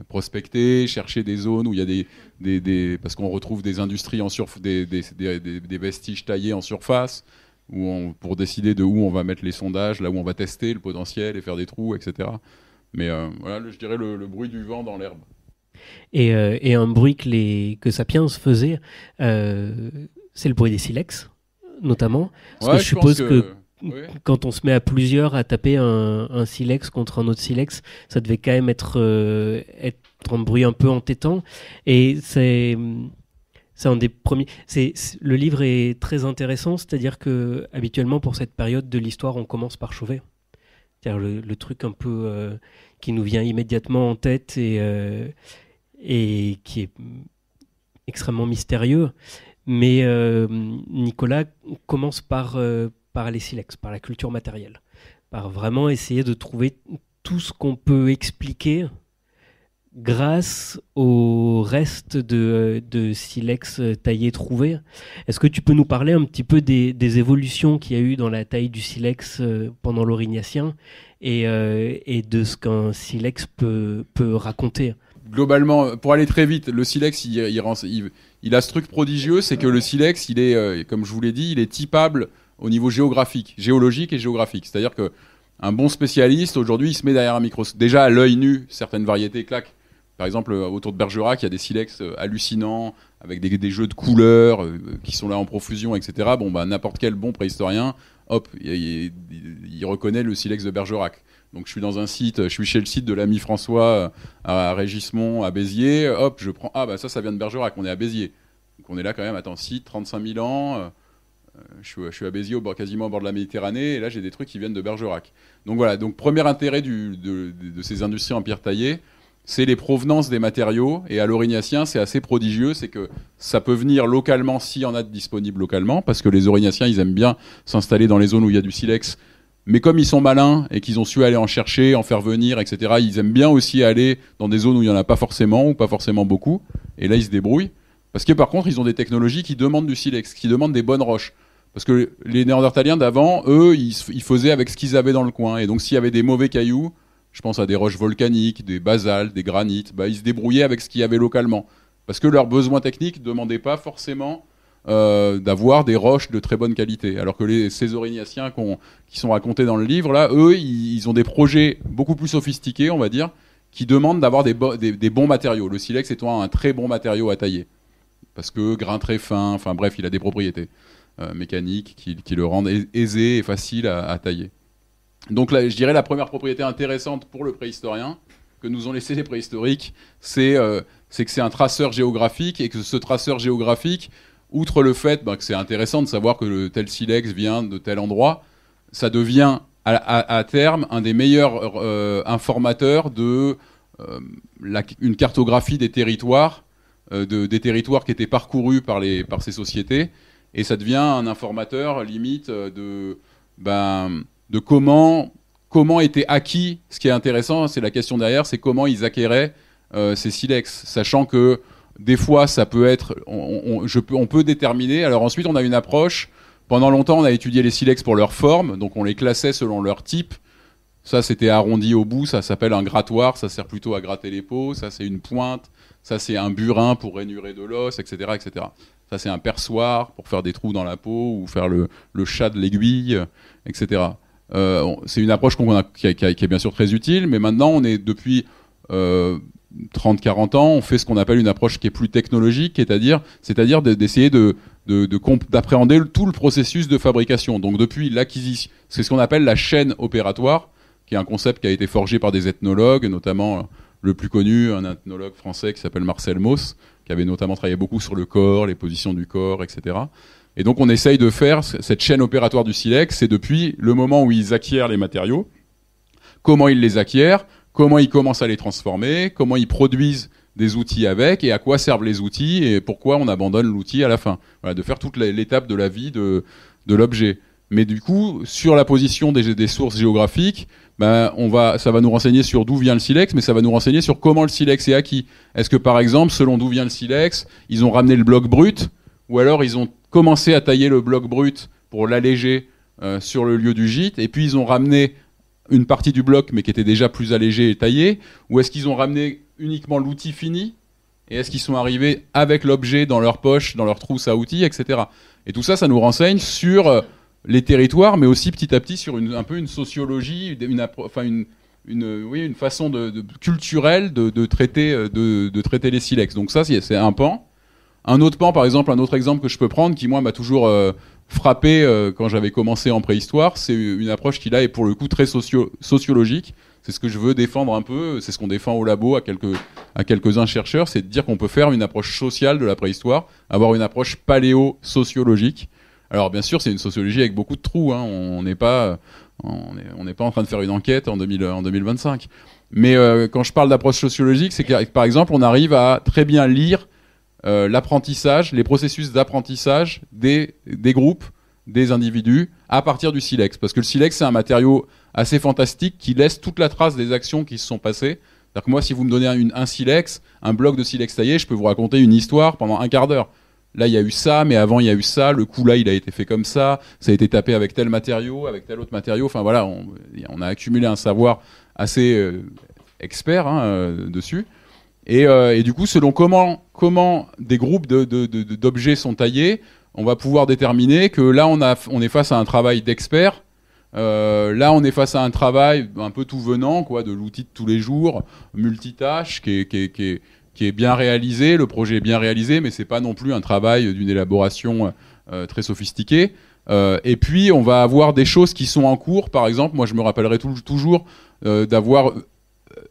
prospecter, chercher des zones où il y a parce qu'on retrouve des industries des vestiges taillés en surface, pour décider de où on va mettre les sondages, là où on va tester le potentiel et faire des trous, etc. Mais je dirais le bruit du vent dans l'herbe. Et un bruit que Sapiens faisait, c'est le bruit des silex, notamment. Parce que je suppose que quand on se met à plusieurs à taper un silex contre un autre silex, ça devait quand même être un bruit un peu entêtant. Et c'est un des premiers. Le livre est très intéressant, c'est-à-dire que habituellement pour cette période de l'histoire, on commence par Chauvet. C'est-à-dire le truc un peu qui nous vient immédiatement en tête et qui est extrêmement mystérieux. Mais Nicolas commence par les silex, par la culture matérielle, par vraiment essayer de trouver tout ce qu'on peut expliquer grâce au reste de silex taillés trouvés. Est-ce que tu peux nous parler un petit peu des évolutions qu'il y a eu dans la taille du silex pendant l'Aurignacien et de ce qu'un silex peut raconter? Globalement, pour aller très vite, le silex, il a ce truc prodigieux, c'est que le silex, il est, comme je vous l'ai dit, il est typable au niveau géologique et géographique. C'est-à-dire que Un bon spécialiste, aujourd'hui, il se met derrière un microscope. Déjà, à l'œil nu, certaines variétés claquent. Par exemple, autour de Bergerac, il y a des silex hallucinants, avec des jeux de couleurs qui sont là en profusion, etc. Bon, bah, n'importe quel bon préhistorien, hop, il reconnaît le silex de Bergerac. Donc je suis dans un site, je suis chez le site de l'ami François à Régismont, à Béziers, hop, je prends, ah bah ça vient de Bergerac, on est à Béziers. Donc on est là quand même, attends, site, 35 000 ans, je suis à Béziers, quasiment au bord de la Méditerranée, et là j'ai des trucs qui viennent de Bergerac. Donc voilà, donc premier intérêt de ces industries en pierre taillée, c'est les provenances des matériaux, et à l'Aurignacien c'est assez prodigieux, c'est que ça peut venir localement s'il y en a de disponibles localement, parce que les Aurignacien ils aiment bien s'installer dans les zones où il y a du silex, mais comme ils sont malins et qu'ils ont su aller en chercher, en faire venir, etc., ils aiment bien aussi aller dans des zones où il n'y en a pas forcément, ou pas forcément beaucoup, et là ils se débrouillent, parce que par contre ils ont des technologies qui demandent du silex, qui demandent des bonnes roches. Parce que les Néandertaliens d'avant, eux, ils faisaient avec ce qu'ils avaient dans le coin. Et donc s'il y avait des mauvais cailloux, je pense à des roches volcaniques, des basaltes, des granites, bah, ils se débrouillaient avec ce qu'il y avait localement. Parce que leurs besoins techniques ne demandaient pas forcément d'avoir des roches de très bonne qualité. Alors que ces Aurignacien qui sont racontés dans le livre, là, eux, ils ont des projets beaucoup plus sophistiqués, on va dire, qui demandent d'avoir des bons matériaux. Le silex étant un très bon matériau à tailler. Parce que grain très fin, enfin bref, il a des propriétés mécaniques qui le rendent aisé et facile à tailler. Donc là, je dirais la première propriété intéressante pour le préhistorien que nous ont laissé les préhistoriques, c'est que c'est un traceur géographique, et que ce traceur géographique, outre le fait que c'est intéressant de savoir que le tel silex vient de tel endroit, ça devient à terme un des meilleurs informateurs de une cartographie des territoires, des territoires qui étaient parcourus par ces sociétés. Et ça devient un informateur limite de comment était acquis. Ce qui est intéressant, c'est la question derrière, c'est comment ils acquéraient ces silex, sachant que des fois ça peut être, on peut déterminer. Alors ensuite on a une approche. Pendant longtemps on a étudié les silex pour leur forme, donc on les classait selon leur type. Ça c'était arrondi au bout, ça s'appelle un grattoir, ça sert plutôt à gratter les peaux. Ça c'est une pointe, ça c'est un burin pour rainurer de l'os, etc., etc. Ça, c'est un perçoir pour faire des trous dans la peau ou faire le chat de l'aiguille, etc. C'est une approche qui est bien sûr très utile, mais maintenant, on est depuis 30-40 ans, on fait ce qu'on appelle une approche qui est plus technologique, c'est-à-dire d'essayer d'appréhender tout le processus de fabrication. Donc depuis l'acquisition, c'est ce qu'on appelle la chaîne opératoire, qui est un concept qui a été forgé par des ethnologues, notamment le plus connu, un ethnologue français qui s'appelle Marcel Mauss, qui avait notamment travaillé beaucoup sur le corps, les positions du corps, etc. Et donc on essaye de faire cette chaîne opératoire du silex, c'est depuis le moment où ils acquièrent les matériaux, comment ils les acquièrent, comment ils commencent à les transformer, comment ils produisent des outils avec, et à quoi servent les outils, et pourquoi on abandonne l'outil à la fin. Voilà, de faire toute l'étape de la vie de l'objet. Mais du coup, sur la position des sources géographiques, ça va nous renseigner sur d'où vient le silex, mais ça va nous renseigner sur comment le silex est acquis. Est-ce que par exemple, selon d'où vient le silex, ils ont ramené le bloc brut, ou alors ils ont commencé à tailler le bloc brut pour l'alléger sur le lieu du gîte, et puis ils ont ramené une partie du bloc, mais qui était déjà plus allégée et taillée, ou est-ce qu'ils ont ramené uniquement l'outil fini, et est-ce qu'ils sont arrivés avec l'objet dans leur poche, dans leur trousse à outils, etc. Et tout ça, ça nous renseigne sur les territoires, mais aussi petit à petit sur un peu une sociologie, une façon culturelle de traiter les silex. Donc ça, c'est un pan. Un autre pan, par exemple, un autre exemple que je peux prendre, qui moi m'a toujours frappé quand j'avais commencé en préhistoire, c'est une approche qui là est pour le coup très sociologique. C'est ce que je veux défendre un peu, c'est ce qu'on défend au labo à quelques-uns chercheurs, c'est de dire qu'on peut faire une approche sociale de la préhistoire, avoir une approche paléo-sociologique. Alors bien sûr, c'est une sociologie avec beaucoup de trous, hein. On n'est pas en train de faire une enquête en 2025. Mais quand je parle d'approche sociologique, c'est que par exemple, on arrive à très bien lire l'apprentissage, les processus d'apprentissage des groupes, des individus, à partir du silex. Parce que le silex, c'est un matériau assez fantastique qui laisse toute la trace des actions qui se sont passées. C'est-à-dire que moi, si vous me donnez un silex, un bloc de silex taillé, je peux vous raconter une histoire pendant un quart d'heure. Là, il y a eu ça, mais avant, il y a eu ça. Le coup, là, il a été fait comme ça. Ça a été tapé avec tel matériau, avec tel autre matériau. Enfin, voilà, on a accumulé un savoir assez expert dessus. Et du coup, selon comment des groupes d'objets sont taillés, on va pouvoir déterminer que là, on est face à un travail d'experts Là, on est face à un travail un peu tout venant, quoi, de l'outil de tous les jours, multitâche, qui est bien réalisé. Le projet est bien réalisé, mais c'est pas non plus un travail d'une élaboration très sophistiquée. Et puis, on va avoir des choses qui sont en cours. Par exemple, moi, je me rappellerai toujours d'avoir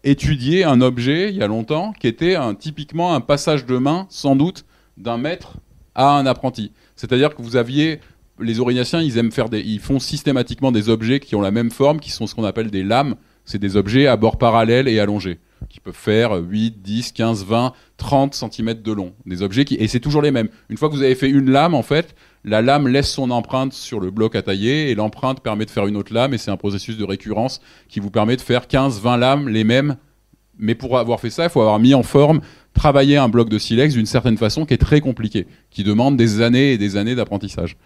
étudié un objet il y a longtemps qui était typiquement un passage de main, sans doute, d'un maître à un apprenti. C'est-à-dire que vous aviez les Aurignaciens, ils font systématiquement des objets qui ont la même forme, qui sont ce qu'on appelle des lames. C'est des objets à bords parallèles et allongés, qui peuvent faire 8, 10, 15, 20, 30 cm de long. Des objets et c'est toujours les mêmes. Une fois que vous avez fait une lame, en fait, la lame laisse son empreinte sur le bloc à tailler et l'empreinte permet de faire une autre lame et c'est un processus de récurrence qui vous permet de faire 15, 20 lames, les mêmes. Mais pour avoir fait ça, il faut avoir mis en forme, travailler un bloc de silex d'une certaine façon qui est très compliqué, qui demande des années et des années d'apprentissage.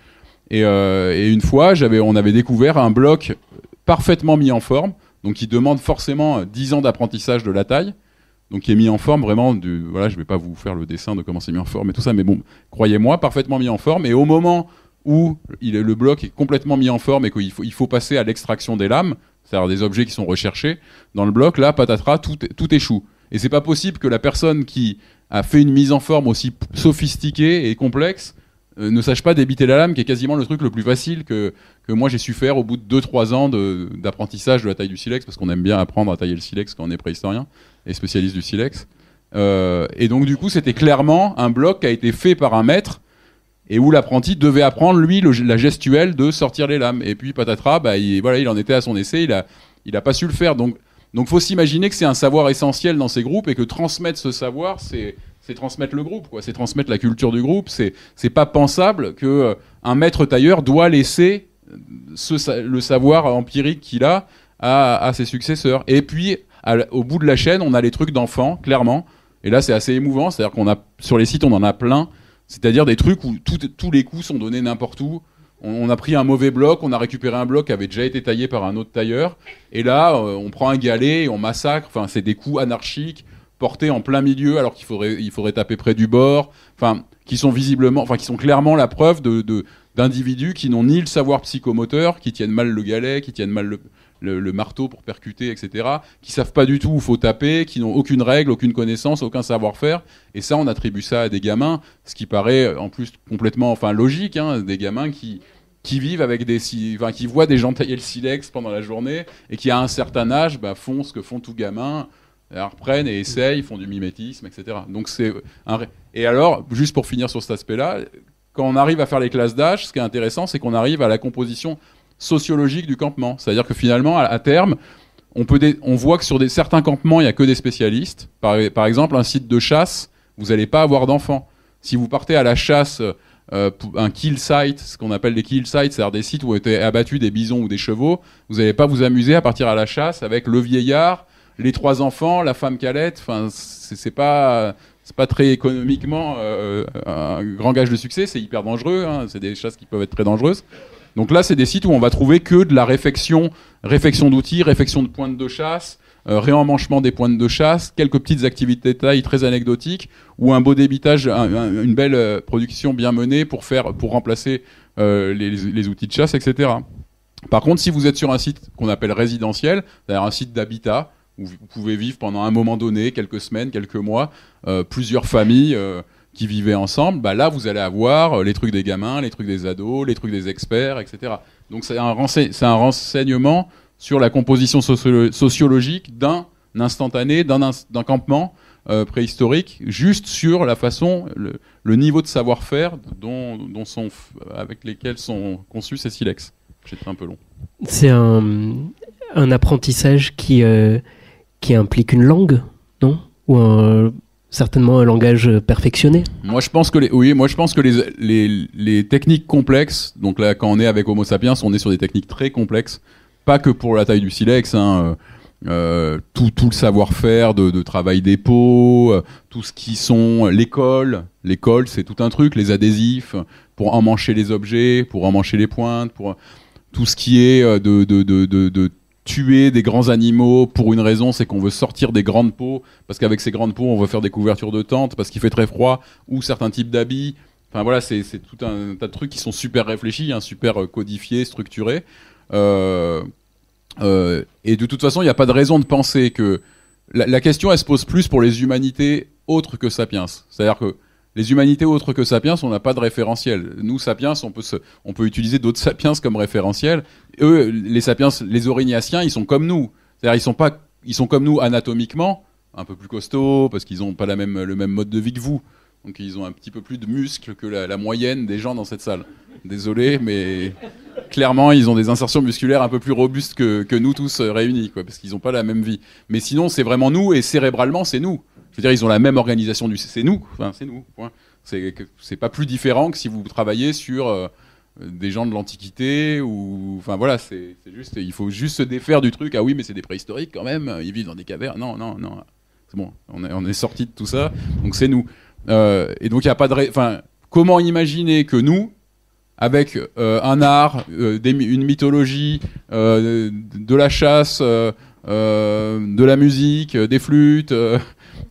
Et une fois, on avait découvert un bloc parfaitement mis en forme, donc qui demande forcément 10 ans d'apprentissage de la taille, donc qui est mis en forme vraiment, voilà, je ne vais pas vous faire le dessin de comment c'est mis en forme et tout ça, mais bon, croyez-moi, parfaitement mis en forme. Et au moment où le bloc est complètement mis en forme et qu'il faut passer à l'extraction des lames, c'est-à-dire des objets qui sont recherchés dans le bloc, là, patatras, tout échoue. Et c'est pas possible que la personne qui a fait une mise en forme aussi sophistiquée et complexe ne sache pas débiter la lame, qui est quasiment le truc le plus facile que moi j'ai su faire au bout de 2-3 ans d'apprentissage de la taille du silex, parce qu'on aime bien apprendre à tailler le silex quand on est préhistorien et spécialiste du silex. Et donc du coup c'était clairement un bloc qui a été fait par un maître et où l'apprenti devait apprendre lui la gestuelle de sortir les lames. Et puis patatras, il en était à son essai, il a pas su le faire. Donc faut s'imaginer que c'est un savoir essentiel dans ces groupes et que transmettre ce savoir, c'est transmettre le groupe, quoi. C'est transmettre la culture du groupe. C'est pas pensable que un maître tailleur doit laisser le savoir empirique qu'il a à ses successeurs. Et puis, au bout de la chaîne, on a les trucs d'enfants, clairement. Et là, c'est assez émouvant. C'est-à-dire sur les sites, on en a plein. C'est-à-dire des trucs où tous les coups sont donnés n'importe où. On a pris un mauvais bloc, on a récupéré un bloc qui avait déjà été taillé par un autre tailleur. Et là, on prend un galet et on massacre. Enfin, c'est des coups anarchiques, portés en plein milieu alors qu'il faudrait taper près du bord, qui sont clairement la preuve d'individus qui n'ont ni le savoir psychomoteur, qui tiennent mal le galet, qui tiennent mal le marteau pour percuter, etc., qui savent pas du tout où faut taper, qui n'ont aucune règle, aucune connaissance, aucun savoir-faire. Et ça, on attribue ça à des gamins, ce qui paraît en plus complètement logique, hein, des gamins qui vivent avec qui voient des gens tailler le silex pendant la journée et qui à un certain âge font ce que font tout gamin. Alors, reprennent et essayent, font du mimétisme, etc. Donc Et alors, juste pour finir sur cet aspect-là, quand on arrive à faire les classes d'âge, ce qui est intéressant, c'est qu'on arrive à la composition sociologique du campement. C'est-à-dire que finalement, à terme, on voit que sur certains campements, il n'y a que des spécialistes. Par exemple, un site de chasse, vous n'allez pas avoir d'enfants. Si vous partez à la chasse, un kill site, ce qu'on appelle des kill sites, c'est-à-dire des sites où ont été abattus des bisons ou des chevaux, vous n'allez pas vous amuser à partir à la chasse avec le vieillard, les 3 enfants, la femme calette. Enfin, c'est pas très économiquement un grand gage de succès. C'est hyper dangereux, hein. C'est des chasses qui peuvent être très dangereuses. Donc là, c'est des sites où on va trouver que de la réfection d'outils, réfection de pointes de chasse, réemmanchement des pointes de chasse, quelques petites activités de taille très anecdotiques, ou un beau débitage, une belle production bien menée pour remplacer les outils de chasse, etc. Par contre, si vous êtes sur un site qu'on appelle résidentiel, c'est-à-dire un site d'habitat, où vous pouvez vivre pendant un moment donné, quelques semaines, quelques mois, plusieurs familles qui vivaient ensemble, là vous allez avoir les trucs des gamins, les trucs des ados, les trucs des experts, etc. Donc c'est un renseignement sur la composition sociologique d'un instantané, d'un campement préhistorique, juste sur la façon, le niveau de savoir-faire avec lesquels sont conçus ces silex. J'étais un peu long. C'est un apprentissage qui implique une langue, non ? Ou certainement un langage perfectionné. Moi, je pense que les techniques complexes, donc là, quand on est avec Homo sapiens, on est sur des techniques très complexes, pas que pour la taille du silex, hein, tout le savoir-faire de travail des peaux, tout ce qui sont l'école, c'est tout un truc, les adhésifs, pour emmancher les objets, pour emmancher les pointes, pour tout ce qui est de tuer des grands animaux pour une raison, c'est qu'on veut sortir des grandes peaux, parce qu'avec ces grandes peaux, on veut faire des couvertures de tentes, parce qu'il fait très froid, ou certains types d'habits. Enfin voilà, c'est tout un tas de trucs qui sont super réfléchis, hein, super codifiés, structurés. Et de toute façon, il n'y a pas de raison de penser que la question, elle se pose plus pour les humanités autres que Sapiens. C'est-à-dire que les humanités autres que Sapiens, on n'a pas de référentiel. Nous, Sapiens, on peut utiliser d'autres Sapiens comme référentiel. Eux, les Sapiens, les Aurignaciens, ils sont comme nous. C'est-à-dire, ils sont comme nous anatomiquement, un peu plus costauds, parce qu'ils n'ont pas le même mode de vie que vous. Donc, ils ont un petit peu plus de muscles que la moyenne des gens dans cette salle. Désolé, mais clairement, ils ont des insertions musculaires un peu plus robustes que nous tous réunis, quoi, parce qu'ils n'ont pas la même vie. Mais sinon, c'est vraiment nous, et cérébralement, c'est nous. Je veux dire, ils ont la même organisation c'est nous. Enfin, c'est nous. Point. C'est pas plus différent que si vous travaillez sur des gens de l'Antiquité ou, enfin voilà, c'est juste, il faut juste se défaire du truc. Ah oui, mais c'est des préhistoriques quand même. Ils vivent dans des cavernes. Non. C'est bon. On est sorti de tout ça. Donc c'est nous. Et donc il y a pas de, enfin, comment imaginer que nous, avec un art, une mythologie, de la chasse, de la musique, des flûtes.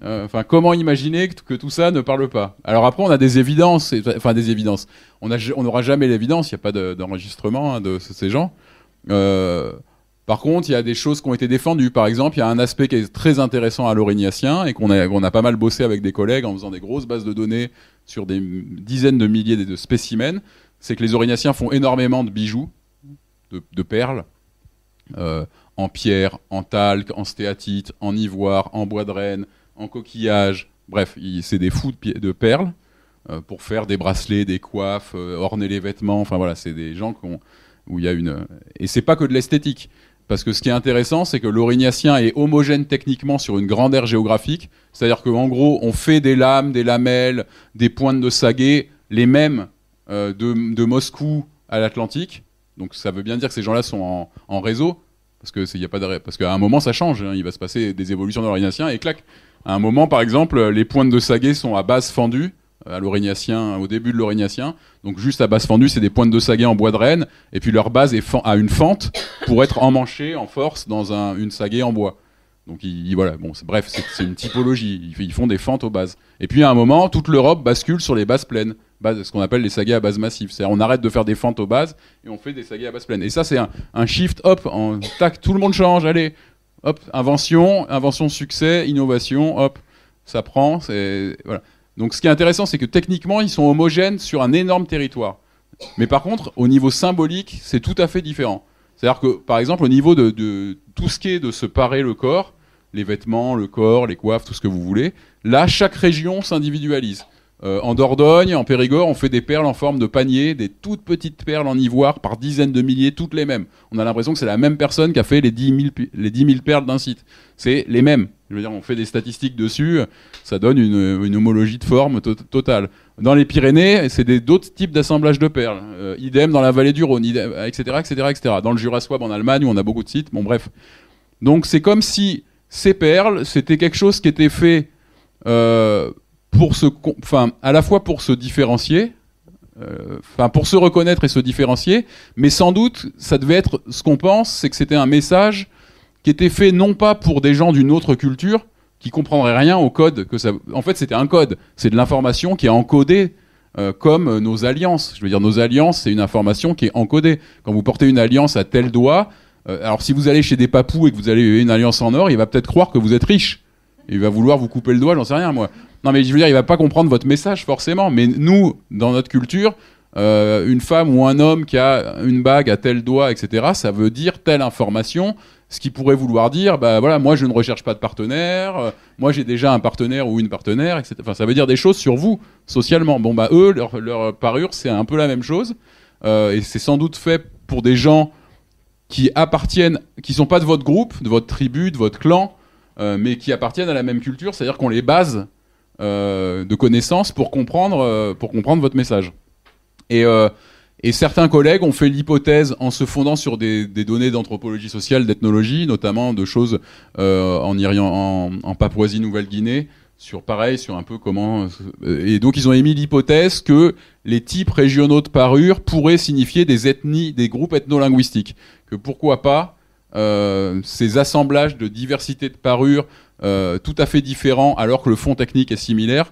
Enfin, comment imaginer que tout ça ne parle pas? Alors après, on a des évidences, des évidences. On n'aura jamais l'évidence. Il n'y a pas d'enregistrement de ces gens. Par contre, il y a des choses qui ont été défendues. Par exemple, il y a un aspect qui est très intéressant à l'Aurignacien et qu'on a pas mal bossé avec des collègues en faisant des grosses bases de données sur des dizaines de milliers de spécimens. C'est que les Aurignaciens font énormément de bijoux, de perles, en pierre, en talc, en stéatite, en ivoire, en bois de renne, en coquillage. Bref, c'est des fous de perles pour faire des bracelets, des coiffes, orner les vêtements. Enfin voilà, c'est des gens où il y a une... Et c'est pas que de l'esthétique. Parce que ce qui est intéressant, c'est que l'Aurignacien est homogène techniquement sur une grande aire géographique. C'est-à-dire qu'en gros, on fait des lames, des lamelles, des pointes de saguet, les mêmes de Moscou à l'Atlantique. Donc ça veut bien dire que ces gens-là sont en réseau. Parce qu'à un moment, ça change. Hein. Il va se passer des évolutions dans l'Aurignacien et clac. À un moment, par exemple, les pointes de saguet sont à base fendue. À l'Aurignacien, au début de l'Aurignacien. Donc juste à base fendue, c'est des pointes de saguet en bois de renne, et puis leur base a une fente pour être emmanchée en force dans une saguet en bois. Donc voilà, bon, bref, c'est une typologie. Ils font des fentes aux bases. Et puis à un moment, toute l'Europe bascule sur les bases pleines, ce qu'on appelle les saguets à base massive. C'est-à-dire on arrête de faire des fentes aux bases et on fait des saguets à base pleine. Et ça, c'est un shift, hop, tac, tout le monde change, allez, hop, invention, succès, innovation, hop, ça prend, voilà. Donc ce qui est intéressant, c'est que techniquement, ils sont homogènes sur un énorme territoire. Mais par contre, au niveau symbolique, c'est tout à fait différent. C'est-à-dire que, par exemple, au niveau de tout ce qui est de se parer le corps, les vêtements, le corps, les coiffes, tout ce que vous voulez, là, chaque région s'individualise. En Dordogne, en Périgord, on fait des perles en forme de panier, des toutes petites perles en ivoire par dizaines de milliers, toutes les mêmes. On a l'impression que c'est la même personne qui a fait les 10 000 perles d'un site. C'est les mêmes. Je veux dire, on fait des statistiques dessus, ça donne une homologie de forme totale. Dans les Pyrénées, c'est d'autres types d'assemblage de perles. Idem dans la vallée du Rhône, etc., etc., etc. Dans le Jura Souabe en Allemagne, où on a beaucoup de sites. Bon, bref. Donc, c'est comme si ces perles, c'était quelque chose qui était fait à la fois pour se différencier, pour se reconnaître et se différencier, mais sans doute, ça devait être, ce qu'on pense, c'est que c'était un message qui était fait non pas pour des gens d'une autre culture, qui comprendraient rien au code, en fait c'était un code, c'est de l'information qui est encodée, comme nos alliances. Je veux dire, nos alliances, c'est une information qui est encodée. Quand vous portez une alliance à tel doigt, alors si vous allez chez des papous et que vous avez une alliance en or, il va peut-être croire que vous êtes riche. Il va vouloir vous couper le doigt, j'en sais rien moi. Non mais je veux dire, il va pas comprendre votre message forcément, mais nous, dans notre culture, une femme ou un homme qui a une bague à tel doigt, etc., ça veut dire telle information, ce qui pourrait vouloir dire, bah voilà, moi je ne recherche pas de partenaire, moi j'ai déjà un partenaire ou une partenaire, etc. Enfin, ça veut dire des choses sur vous, socialement. Bon bah eux, leur parure, c'est un peu la même chose, et c'est sans doute fait pour des gens qui sont pas de votre groupe, de votre tribu, de votre clan, mais qui appartiennent à la même culture, c'est-à-dire qu'on les base de connaissances pour comprendre votre message. Et certains collègues ont fait l'hypothèse, en se fondant sur des données d'anthropologie sociale, d'ethnologie, notamment de choses en Papouasie-Nouvelle-Guinée, sur un peu comment... Et donc ils ont émis l'hypothèse que les types régionaux de parure pourraient signifier des ethnies, des groupes ethno-linguistiques. Que pourquoi pas ces assemblages de diversité de parure tout à fait différents, alors que le fond technique est similaire,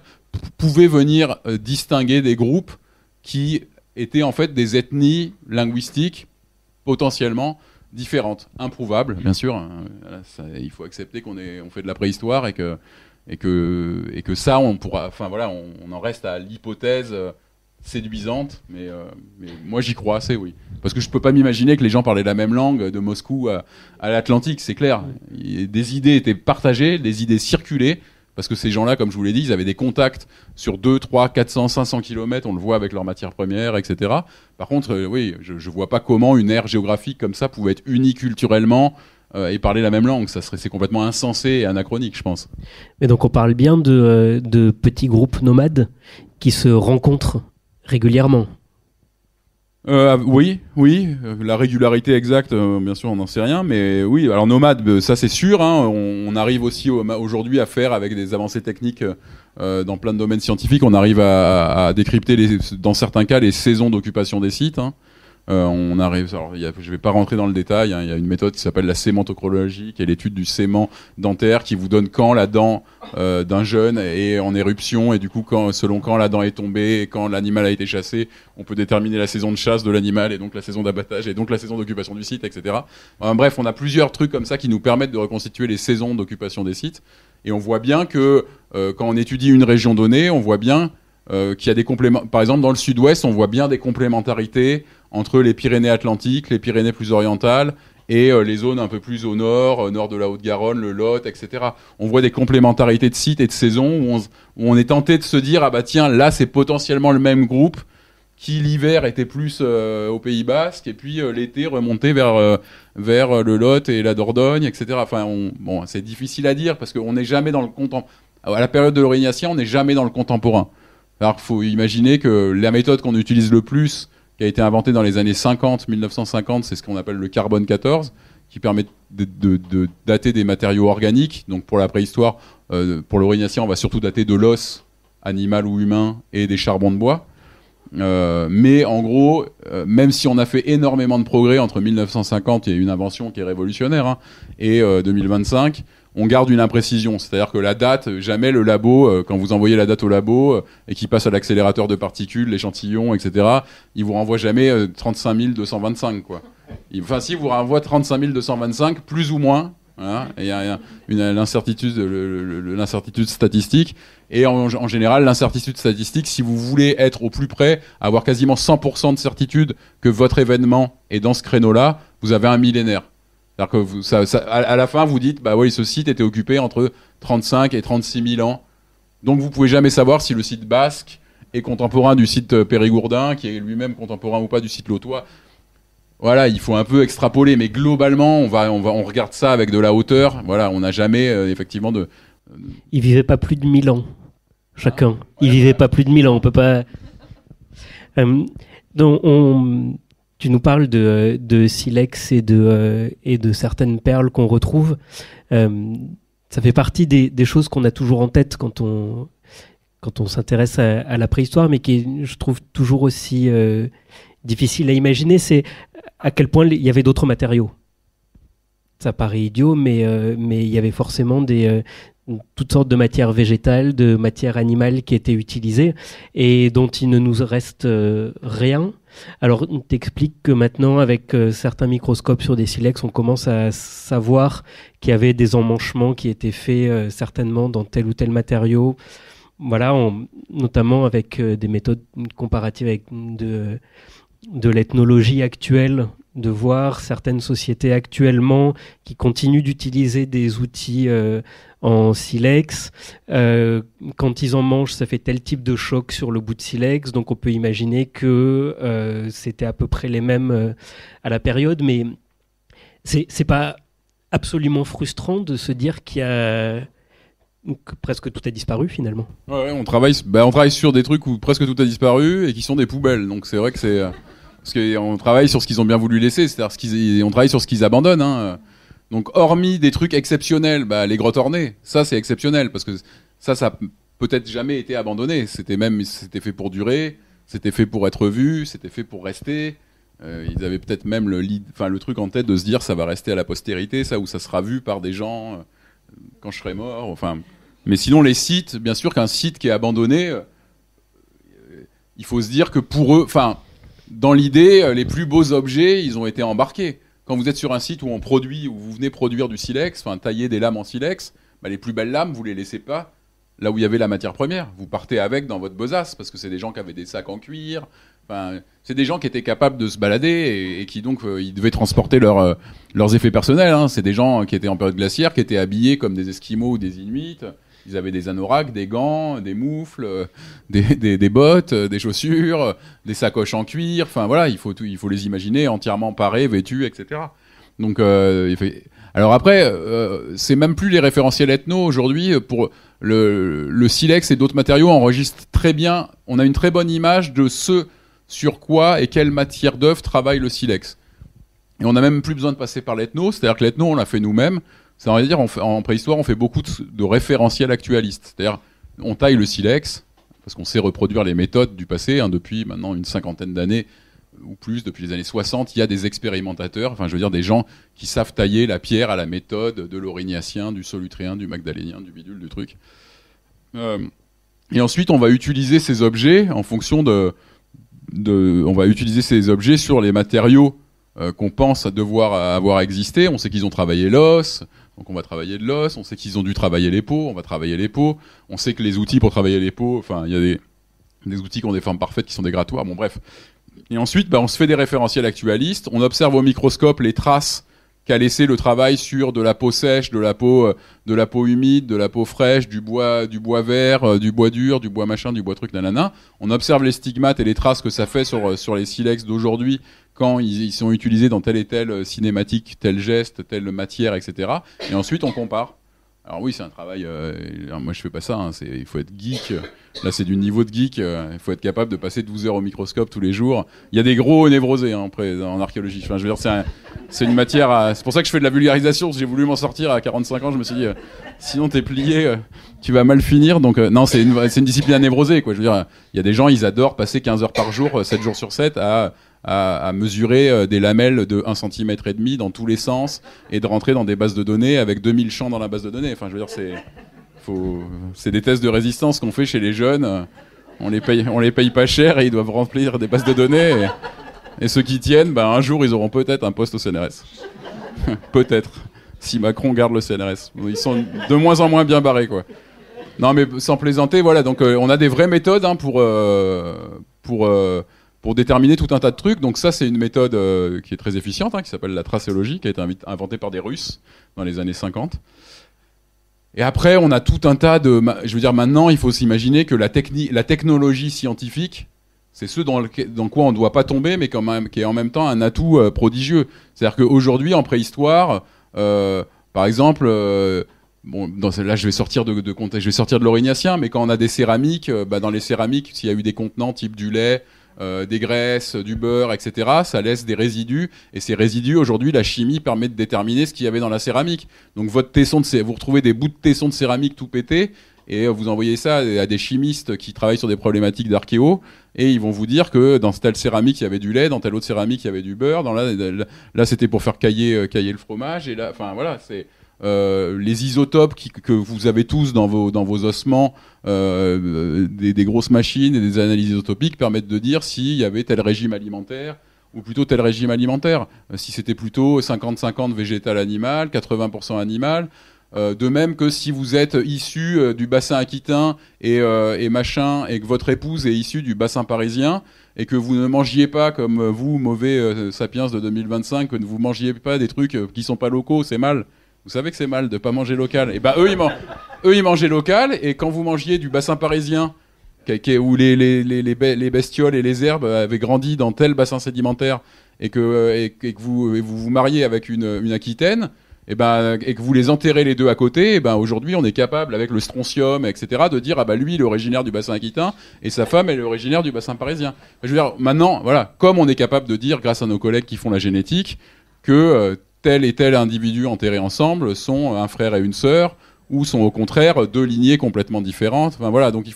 pouvaient venir distinguer des groupes qui étaient en fait des ethnies linguistiques potentiellement différentes, improuvables, bien sûr. Il faut accepter qu'on fait de la préhistoire et que ça, on pourra, enfin voilà, on en reste à l'hypothèse séduisante, mais moi j'y crois assez, oui. Parce que je peux pas m'imaginer que les gens parlaient la même langue de Moscou à l'Atlantique, c'est clair. Des idées étaient partagées, des idées circulaient, parce que ces gens-là, comme je vous l'ai dit, ils avaient des contacts sur 2, 3, 400, 500 km, on le voit avec leurs matières premières, etc. Par contre, oui, je vois pas comment une aire géographique comme ça pouvait être unie culturellement et parler la même langue. C'est complètement insensé et anachronique, je pense. Mais donc on parle bien de petits groupes nomades qui se rencontrent régulièrement. Oui, la régularité exacte, bien sûr, on n'en sait rien, mais oui, alors nomade, ça c'est sûr, hein, on arrive aussi aujourd'hui à faire, avec des avancées techniques dans plein de domaines scientifiques, on arrive à décrypter, dans certains cas, les saisons d'occupation des sites, hein. On arrive, alors, je vais pas rentrer dans le détail, hein, il y a une méthode qui s'appelle la sémantochrologie, qui est l'étude du sément dentaire, qui vous donne quand la dent d'un jeune est en éruption, et du coup selon quand la dent est tombée et quand l'animal a été chassé, on peut déterminer la saison de chasse de l'animal et donc la saison d'abattage et donc la saison d'occupation du site, etc. Bref, on a plusieurs trucs comme ça qui nous permettent de reconstituer les saisons d'occupation des sites, et on voit bien que quand on étudie une région donnée, on voit bien qu'il y a des compléments. Par exemple, dans le sud-ouest, on voit bien des complémentarités entre les Pyrénées-Atlantiques, les Pyrénées plus orientales et les zones un peu plus au nord, nord de la Haute-Garonne, le Lot, etc. On voit des complémentarités de sites et de saisons où on est tenté de se dire, ah bah tiens, là c'est potentiellement le même groupe qui l'hiver était plus au Pays Basque et puis l'été remontait vers le Lot et la Dordogne, etc. Enfin, bon, c'est difficile à dire parce qu'on n'est jamais dans le contemporain. À la période de l'Aurignaciens, on n'est jamais dans le contemporain. Alors il faut imaginer que la méthode qu'on utilise le plus, qui a été inventée dans les années 50, 1950, c'est ce qu'on appelle le carbone 14, qui permet de dater des matériaux organiques. Donc pour la préhistoire, pour l'Aurignacien, on va surtout dater de l'os animal ou humain et des charbons de bois. Mais en gros, même si on a fait énormément de progrès entre 1950, il y a une invention qui est révolutionnaire, hein, et 2025, on garde une imprécision. C'est-à-dire que la date, jamais le labo, quand vous envoyez la date au labo et qu'il passe à l'accélérateur de particules, l'échantillon, etc., il vous renvoie jamais 35 225, quoi. Enfin, si, vous renvoie 35 225, plus ou moins. Hein, et il y a l'incertitude statistique. Et en général, l'incertitude statistique, si vous voulez être au plus près, avoir quasiment 100% de certitude que votre événement est dans ce créneau-là, vous avez un millénaire. C'est-à-dire que à la fin, vous dites, bah oui, ce site était occupé entre 35 et 36 000 ans. Donc vous pouvez jamais savoir si le site basque est contemporain du site périgourdin, qui est lui-même contemporain ou pas du site lotois. Voilà, il faut un peu extrapoler, mais globalement, on regarde ça avec de la hauteur. Voilà, on n'a jamais effectivement de. Ils vivaient pas plus de 1000 ans, chacun. Ils vivaient pas plus de 1000 ans. On peut pas. Tu nous parles de silex et de certaines perles qu'on retrouve. Ça fait partie des choses qu'on a toujours en tête quand on s'intéresse à la préhistoire, mais qui est, je trouve, toujours aussi difficile à imaginer. C'est à quel point il y avait d'autres matériaux. Ça paraît idiot, mais il y avait forcément toutes sortes de matières végétales, de matières animales qui étaient utilisées et dont il ne nous reste rien. Alors, on t'explique que maintenant, avec certains microscopes sur des silex, on commence à savoir qu'il y avait des emmanchements qui étaient faits certainement dans tel ou tel matériau. Voilà, notamment avec des méthodes comparatives avec de l'ethnologie actuelle, de voir certaines sociétés actuellement qui continuent d'utiliser des outils en silex. Quand ils en mangent, ça fait tel type de choc sur le bout de silex, donc on peut imaginer que c'était à peu près les mêmes à la période, mais c'est pas absolument frustrant de se dire que presque tout a disparu finalement. Ouais, on travaille sur des trucs où presque tout a disparu et qui sont des poubelles, donc c'est vrai que c'est... Parce qu'on travaille sur ce qu'ils ont bien voulu laisser, c'est-à-dire on travaille sur ce qu'ils abandonnent, hein. Donc hormis des trucs exceptionnels, les grottes ornées, ça c'est exceptionnel, parce que ça peut-être jamais été abandonné, c'était fait pour durer, c'était fait pour être vu, c'était fait pour rester, ils avaient peut-être même le truc en tête de se dire ça va rester à la postérité, ça, ou ça sera vu par des gens quand je serai mort, enfin... Mais sinon les sites, bien sûr qu'un site qui est abandonné, il faut se dire que pour eux... Enfin, dans l'idée, les plus beaux objets, ils ont été embarqués. Quand vous êtes sur un site où on produit, où vous venez produire du silex, enfin tailler des lames en silex, bah, les plus belles lames, vous les laissez pas là où il y avait la matière première. Vous partez avec dans votre besace, parce que c'est des gens qui avaient des sacs en cuir. Enfin, c'est des gens qui étaient capables de se balader et qui donc ils devaient transporter leurs effets personnels. Hein. C'est des gens qui étaient en période glaciaire, qui étaient habillés comme des Esquimaux ou des Inuits. Ils avaient des anoraks, des gants, des moufles, des bottes, des chaussures, des sacoches en cuir. Enfin voilà, il faut les imaginer entièrement parés, vêtus, etc. Donc, alors après, c'est même plus les référentiels ethno aujourd'hui. Pour le silex et d'autres matériaux enregistrent très bien. On a une très bonne image de ce sur quoi et quelle matière d'œuvre travaille le silex. Et on n'a même plus besoin de passer par l'ethno. C'est-à-dire que l'ethno, on l'a fait nous-mêmes. Ça veut dire en préhistoire, on fait beaucoup de référentiels actualistes. C'est-à-dire, on taille le silex, parce qu'on sait reproduire les méthodes du passé. Hein, depuis maintenant une 50aine d'années, ou plus, depuis les années 60, il y a des expérimentateurs, enfin je veux dire des gens qui savent tailler la pierre à la méthode de l'Aurignacien, du Solutréen, du Magdalénien, du bidule, du truc. Et ensuite, on va utiliser ces objets en fonction on va utiliser ces objets sur les matériaux qu'on pense devoir avoir existé. On sait qu'ils ont travaillé l'os, donc on va travailler de l'os. On sait qu'ils ont dû travailler les peaux, on va travailler les peaux. On sait que les outils pour travailler les peaux, enfin, il y a des outils qui ont des formes parfaites, qui sont des grattoirs, bon bref. Et ensuite, on se fait des référentiels actualistes. On observe au microscope les traces qu'a laissé le travail sur de la peau sèche, de la peau humide, de la peau fraîche, du bois vert, du bois dur, du bois machin, du bois truc, nanana. On observe les stigmates et les traces que ça fait sur les silex d'aujourd'hui quand ils sont utilisés dans telle et telle cinématique, tel geste, telle matière, etc. Et ensuite, on compare. Alors oui, c'est un travail. Moi, je fais pas ça. Hein, il faut être geek. Là, c'est du niveau de geek. Il faut être capable de passer 12 heures au microscope tous les jours. Il y a des gros névrosés en archéologie. Enfin, je veux dire, c'est une matière. C'est pour ça que je fais de la vulgarisation. J'ai voulu m'en sortir à 45 ans. Je me suis dit, sinon t'es plié, tu vas mal finir. Donc non, c'est une discipline à névroser, quoi. Je veux dire, il y a des gens, ils adorent passer 15 heures par jour, 7 jours sur 7 à mesurer des lamelles de 1,5 cm dans tous les sens et de rentrer dans des bases de données avec 2000 champs dans la base de données. Enfin, je veux dire, c'est des tests de résistance qu'on fait chez les jeunes. On les paye pas cher et ils doivent remplir des bases de données. Et ceux qui tiennent, un jour, ils auront peut-être un poste au CNRS. Peut-être. Si Macron garde le CNRS. Ils sont de moins en moins bien barrés, quoi. Non, mais sans plaisanter, voilà. Donc, on a des vraies méthodes pour déterminer tout un tas de trucs. Donc ça, c'est une méthode qui est très efficiente, qui s'appelle la tracéologie, qui a été inventée par des Russes dans les années 50. Et après, on a tout un tas de... Je veux dire, maintenant, il faut s'imaginer que la technologie scientifique, c'est ce dans quoi on ne doit pas tomber, mais qui est en même temps un atout prodigieux. C'est-à-dire qu'aujourd'hui, en préhistoire, par exemple... là, je vais sortir je vais sortir de l'Aurignacien, mais quand on a des céramiques, dans les céramiques, s'il y a eu des contenants type du lait, des graisses, du beurre, etc., ça laisse des résidus. Et ces résidus, aujourd'hui, la chimie permet de déterminer ce qu'il y avait dans la céramique. Donc vous retrouvez des bouts de tesson de céramique tout pétés, et vous envoyez ça à des chimistes qui travaillent sur des problématiques d'archéo, et ils vont vous dire que dans telle céramique, il y avait du lait, dans telle autre céramique, il y avait du beurre, là c'était pour faire cailler le fromage, et là, enfin voilà, c'est... les isotopes que vous avez tous dans vos ossements, des grosses machines et des analyses isotopiques permettent de dire s'il y avait tel régime alimentaire ou plutôt tel régime alimentaire, si c'était plutôt 50-50 végétal-animal, 80% animal. De même que si vous êtes issu du bassin aquitain et que votre épouse est issue du bassin parisien et que vous ne mangiez pas comme vous, mauvais sapiens de 2025, que vous mangiez pas des trucs qui sont pas locaux, c'est mal. Vous savez que c'est mal de pas manger local. Et eux ils mangeaient local, et quand vous mangiez du bassin parisien, où les bestioles et les herbes avaient grandi dans tel bassin sédimentaire, et que vous mariez avec une Aquitaine, et que vous les enterrez les deux à côté, aujourd'hui on est capable, avec le strontium, etc., de dire lui il est originaire du bassin aquitain et sa femme elle est originaire du bassin parisien. Je veux dire, maintenant, voilà, comme on est capable de dire, grâce à nos collègues qui font la génétique, que tel et tel individu enterrés ensemble sont un frère et une sœur, ou sont au contraire deux lignées complètement différentes. Enfin voilà, donc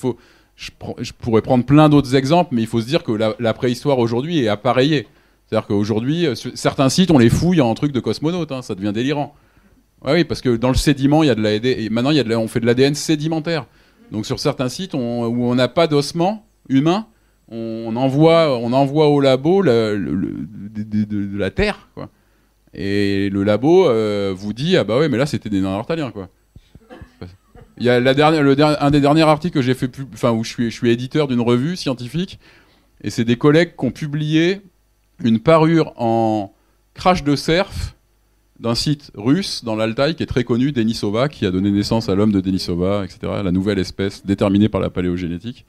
je pourrais prendre plein d'autres exemples, mais il faut se dire que la préhistoire aujourd'hui est appareillée. C'est-à-dire qu'aujourd'hui, certains sites, on les fouille en truc de cosmonautes, ça devient délirant. Ouais, oui, parce que dans le sédiment, il y a de l'ADN, et maintenant on fait de l'ADN sédimentaire. Donc sur certains sites où on n'a pas d'ossements humains, on envoie au labo de la Terre, quoi. Et le labo vous dit, ah bah ouais, mais là c'était des néandertaliens, quoi. Il y a un des derniers articles que j'ai fait, où je suis éditeur d'une revue scientifique, et c'est des collègues qui ont publié une parure en crash de cerf d'un site russe dans l'Altaï qui est très connu, Denisova, qui a donné naissance à l'homme de Denisova, etc., la nouvelle espèce déterminée par la paléogénétique.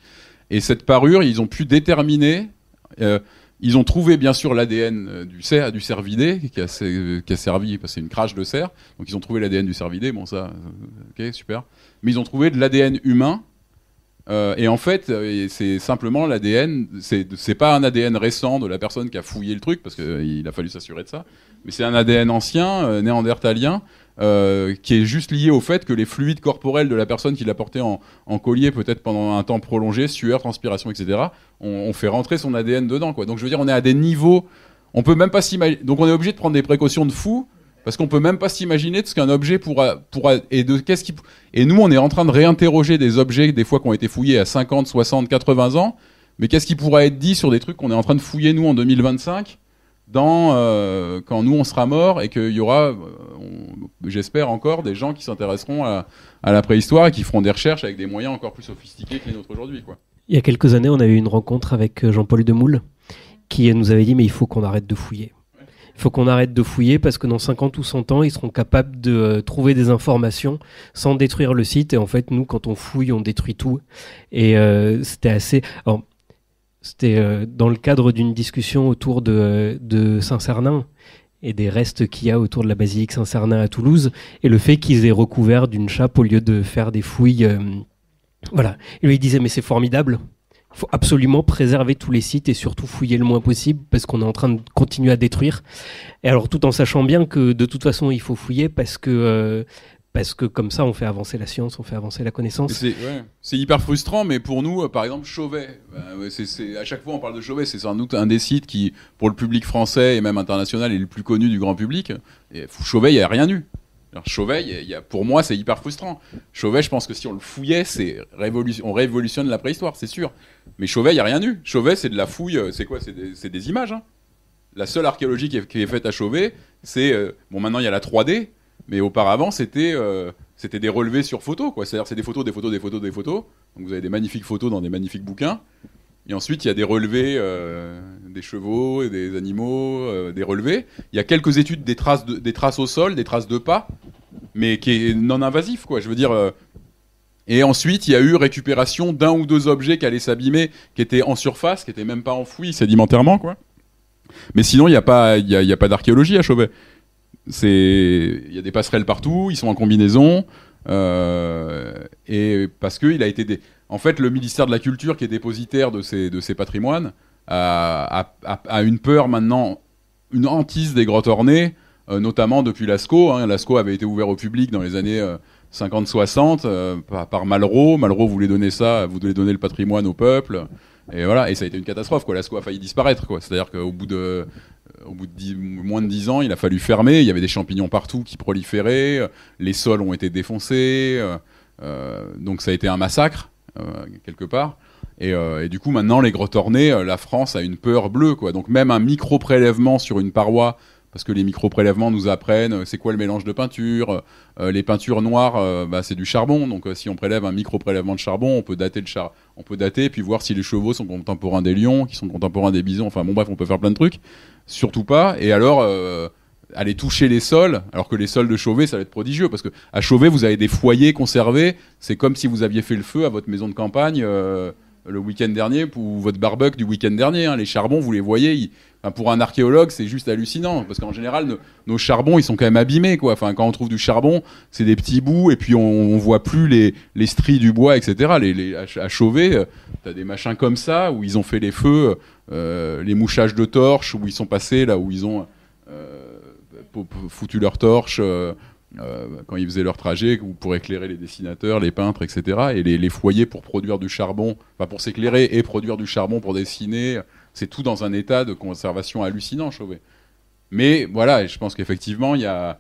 Et cette parure, ils ont pu déterminer, ils ont trouvé bien sûr l'ADN du cervidé qui a servi, parce que c'est une crache de cerf, donc ils ont trouvé l'ADN du cervidé, bon ça, ok, super. Mais ils ont trouvé de l'ADN humain, et en fait, c'est simplement l'ADN, c'est pas un ADN récent de la personne qui a fouillé le truc, parce qu'il a fallu s'assurer de ça, mais c'est un ADN ancien, néandertalien, qui est juste lié au fait que les fluides corporels de la personne qui l'a porté en collier, peut-être pendant un temps prolongé, sueur, transpiration, etc., on fait rentrer son ADN dedans, quoi. Donc je veux dire, on est à des niveaux, on peut même pas s'imaginer, donc on est obligé de prendre des précautions de fou, parce qu'on peut même pas s'imaginer de ce qu'un objet pourra et nous on est en train de réinterroger des objets des fois qui ont été fouillés à 50, 60, 80 ans, mais qu'est-ce qui pourra être dit sur des trucs qu'on est en train de fouiller nous en 2025 quand nous on sera morts, et qu'il y aura, j'espère encore, des gens qui s'intéresseront à la préhistoire et qui feront des recherches avec des moyens encore plus sophistiqués que les nôtres aujourd'hui, quoi. Il y a quelques années, on a eu une rencontre avec Jean-Paul Demoule qui nous avait dit mais il faut qu'on arrête de fouiller. Il faut qu'on arrête de fouiller parce que dans 50 ou 100 ans, ils seront capables de trouver des informations sans détruire le site. Et en fait, nous, quand on fouille, on détruit tout. Et c'était assez... Alors, c'était dans le cadre d'une discussion autour de Saint-Cernin et des restes qu'il y a autour de la basilique Saint-Cernin à Toulouse, et le fait qu'ils aient recouvert d'une chape au lieu de faire des fouilles. Voilà. Et lui, il disait, mais c'est formidable. Il faut absolument préserver tous les sites et surtout fouiller le moins possible parce qu'on est en train de continuer à détruire. Et alors, tout en sachant bien que de toute façon, il faut fouiller parce que comme ça, on fait avancer la science, on fait avancer la connaissance. C'est hyper frustrant, mais pour nous, par exemple, Chauvet, à chaque fois on parle de Chauvet, c'est sans doute un des sites qui, pour le public français et même international, est le plus connu du grand public. Et Chauvet, il n'y a rien eu. Alors, Chauvet, pour moi, c'est hyper frustrant. Chauvet, je pense que si on le fouillait, on révolutionne la préhistoire, c'est sûr. Mais Chauvet, il n'y a rien eu. Chauvet, c'est de la fouille, c'est quoi ? C'est des images. Hein. La seule archéologie qui est faite à Chauvet, c'est... bon, maintenant, il y a la 3D, mais auparavant, c'était des relevés sur photos, quoi. C'est-à-dire, c'est des photos, des photos, des photos, des photos. Donc, vous avez des magnifiques photos dans des magnifiques bouquins. Et ensuite, il y a des relevés des chevaux, et des animaux, des relevés. Il y a quelques études des traces au sol, des traces de pas, mais qui est non invasif, quoi. Je veux dire. Et ensuite, il y a eu récupération d'un ou deux objets qui allaient s'abîmer, qui étaient en surface, qui n'étaient même pas enfouis sédimentairement, quoi. Mais sinon, il n'y a pas d'archéologie à Chauvet. Il y a des passerelles partout, ils sont en combinaison, et parce qu'il a été en fait, le ministère de la Culture, qui est dépositaire de ces patrimoines, a une peur maintenant, une hantise des grottes ornées, notamment depuis Lascaux. Hein. Lascaux avait été ouvert au public dans les années 50-60 par Malraux. Malraux voulait donner le patrimoine au peuple. Et voilà, et ça a été une catastrophe, quoi. Lascaux a failli disparaître, quoi. C'est-à-dire qu'au bout de moins de 10 ans, il a fallu fermer. Il y avait des champignons partout qui proliféraient. Les sols ont été défoncés. Donc ça a été un massacre. Quelque part, et du coup maintenant les grottes ornées, la France a une peur bleue, quoi. Donc même un micro-prélèvement sur une paroi, parce que les micro-prélèvements nous apprennent c'est quoi le mélange de peinture, les peintures noires, c'est du charbon, donc si on prélève un micro-prélèvement de charbon, on peut dater et puis voir si les chevaux sont contemporains des lions, qui sont contemporains des bisons, enfin bon bref, on peut faire plein de trucs, surtout pas. Et alors aller toucher les sols, alors que les sols de Chauvet, ça va être prodigieux, parce que à Chauvet, vous avez des foyers conservés, c'est comme si vous aviez fait le feu à votre maison de campagne le week-end dernier, ou votre barbecue du week-end dernier. Hein. Les charbons, vous les voyez, pour un archéologue, c'est juste hallucinant, parce qu'en général, nos charbons, ils sont quand même abîmés, quoi. Enfin, quand on trouve du charbon, c'est des petits bouts, et puis on voit plus les stries du bois, etc. À Chauvet, t'as des machins comme ça, où ils ont fait les feux, les mouchages de torches, où ils sont passés, là où ils ont... foutu leurs torches quand ils faisaient leur trajet pour éclairer les dessinateurs, les peintres, etc. Et les foyers pour produire du charbon, enfin pour s'éclairer et produire du charbon pour dessiner, c'est tout dans un état de conservation hallucinant, Chauvet. Mais voilà, je pense qu'effectivement, il y a...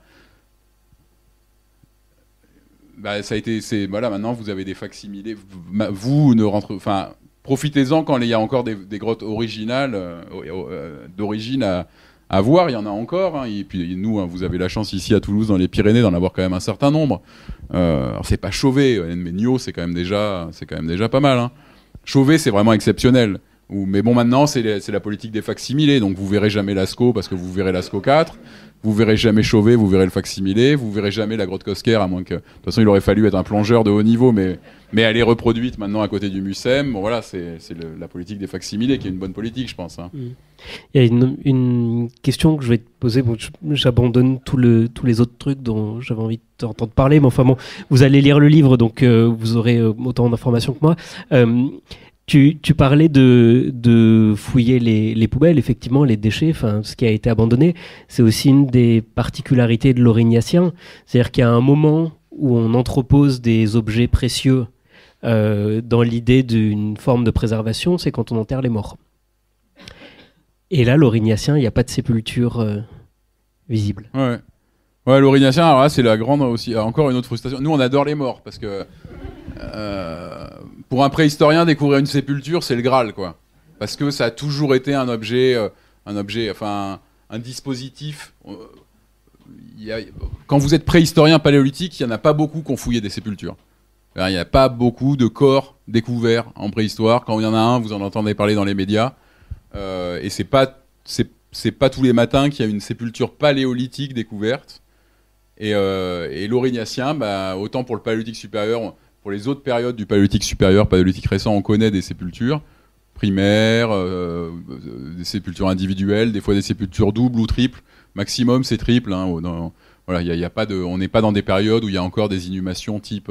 ça a été... Voilà, maintenant, vous avez des facsimilés. Vous ne rentrez... Enfin, profitez-en quand il y a encore des grottes originales, d'origine à voir. Il y en a encore. Hein, et puis nous, hein, vous avez la chance ici à Toulouse, dans les Pyrénées, d'en avoir quand même un certain nombre. Alors c'est pas Chauvet, mais Niaux, c'est quand même déjà pas mal. Hein. Chauvet, c'est vraiment exceptionnel. Mais bon, maintenant, c'est la politique des facsimilés. Donc vous verrez jamais Lascaux parce que vous verrez Lascaux 4. Vous verrez jamais Chauvet, vous verrez le facsimilé. Vous verrez jamais la grotte Cosquer, à moins que... De toute façon, il aurait fallu être un plongeur de haut niveau, mais elle est reproduite maintenant à côté du Mucem. Bon, voilà, c'est la politique des facsimilés qui est une bonne politique, je pense. Hein. Il y a une question que je vais te poser. Bon, j'abandonne tous les autres trucs dont j'avais envie de t'entendre parler, mais enfin bon, vous allez lire le livre, donc vous aurez autant d'informations que moi. Tu parlais de fouiller les poubelles, effectivement, les déchets, enfin, ce qui a été abandonné. C'est aussi une des particularités de l'Aurignacien. C'est-à-dire qu'il y a un moment où on entrepose des objets précieux dans l'idée d'une forme de préservation, c'est quand on enterre les morts. Et là, l'Aurignacien, il n'y a pas de sépulture visible. Ouais, l'Aurignacien, alors là, c'est la grande aussi. Encore une autre frustration. Nous, on adore les morts parce que pour un préhistorien, découvrir une sépulture, c'est le Graal, quoi. Parce que ça a toujours été un objet, enfin, un dispositif. Quand vous êtes préhistorien paléolithique, il n'y en a pas beaucoup qui ont fouillé des sépultures. Il n'y a pas beaucoup de corps découverts en préhistoire. Quand il y en a un, vous en entendez parler dans les médias. Et c'est pas tous les matins qu'il y a une sépulture paléolithique découverte. Et l'Aurignacien, autant pour le paléolithique supérieur, pour les autres périodes du paléolithique supérieur, paléolithique récent, on connaît des sépultures primaires, des sépultures individuelles, des fois des sépultures doubles ou triples. Maximum, c'est triple. Hein, voilà, y a pas de, on n'est pas dans des périodes où il y a encore des inhumations type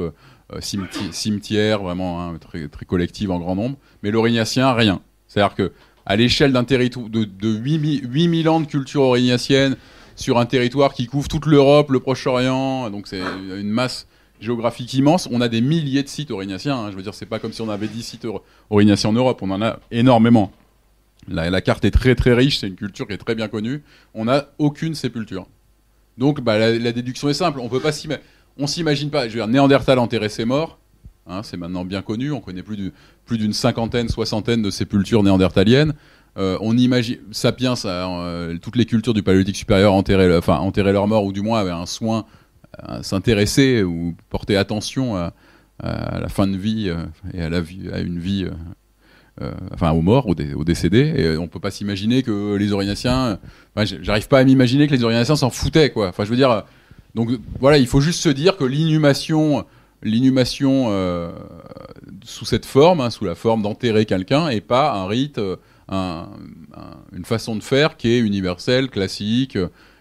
cimetière, vraiment hein, très, très collective en grand nombre. Mais l'Aurignacien, rien. C'est-à-dire que à l'échelle d'un territoire de 8000 ans de culture aurignacien sur un territoire qui couvre toute l'Europe, le Proche-Orient, donc c'est une masse géographique immense, on a des milliers de sites aurignacien. Hein, je veux dire, c'est pas comme si on avait 10 sites aurignacien en Europe, on en a énormément. La carte est très très riche, c'est une culture qui est très bien connue. On n'a aucune sépulture. Donc la déduction est simple, on s'imagine pas, je veux dire, Néandertal enterrer ses morts, hein, c'est maintenant bien connu, on connaît plus d'une cinquantaine, soixantaine de sépultures néandertaliennes. On imagine, Sapiens, toutes les cultures du paléolithique supérieur enterraient leurs morts, ou du moins avaient un soin à s'intéresser ou porter attention à la fin de vie et à une vie, aux morts, aux décédés. Et on peut pas s'imaginer que les Aurignacien, j'arrive pas à m'imaginer que les Aurignacien s'en foutaient, quoi. Enfin, je veux dire, donc voilà, il faut juste se dire que l'inhumation sous cette forme, hein, sous la forme d'enterrer quelqu'un, et pas un rite, une façon de faire qui est universelle, classique,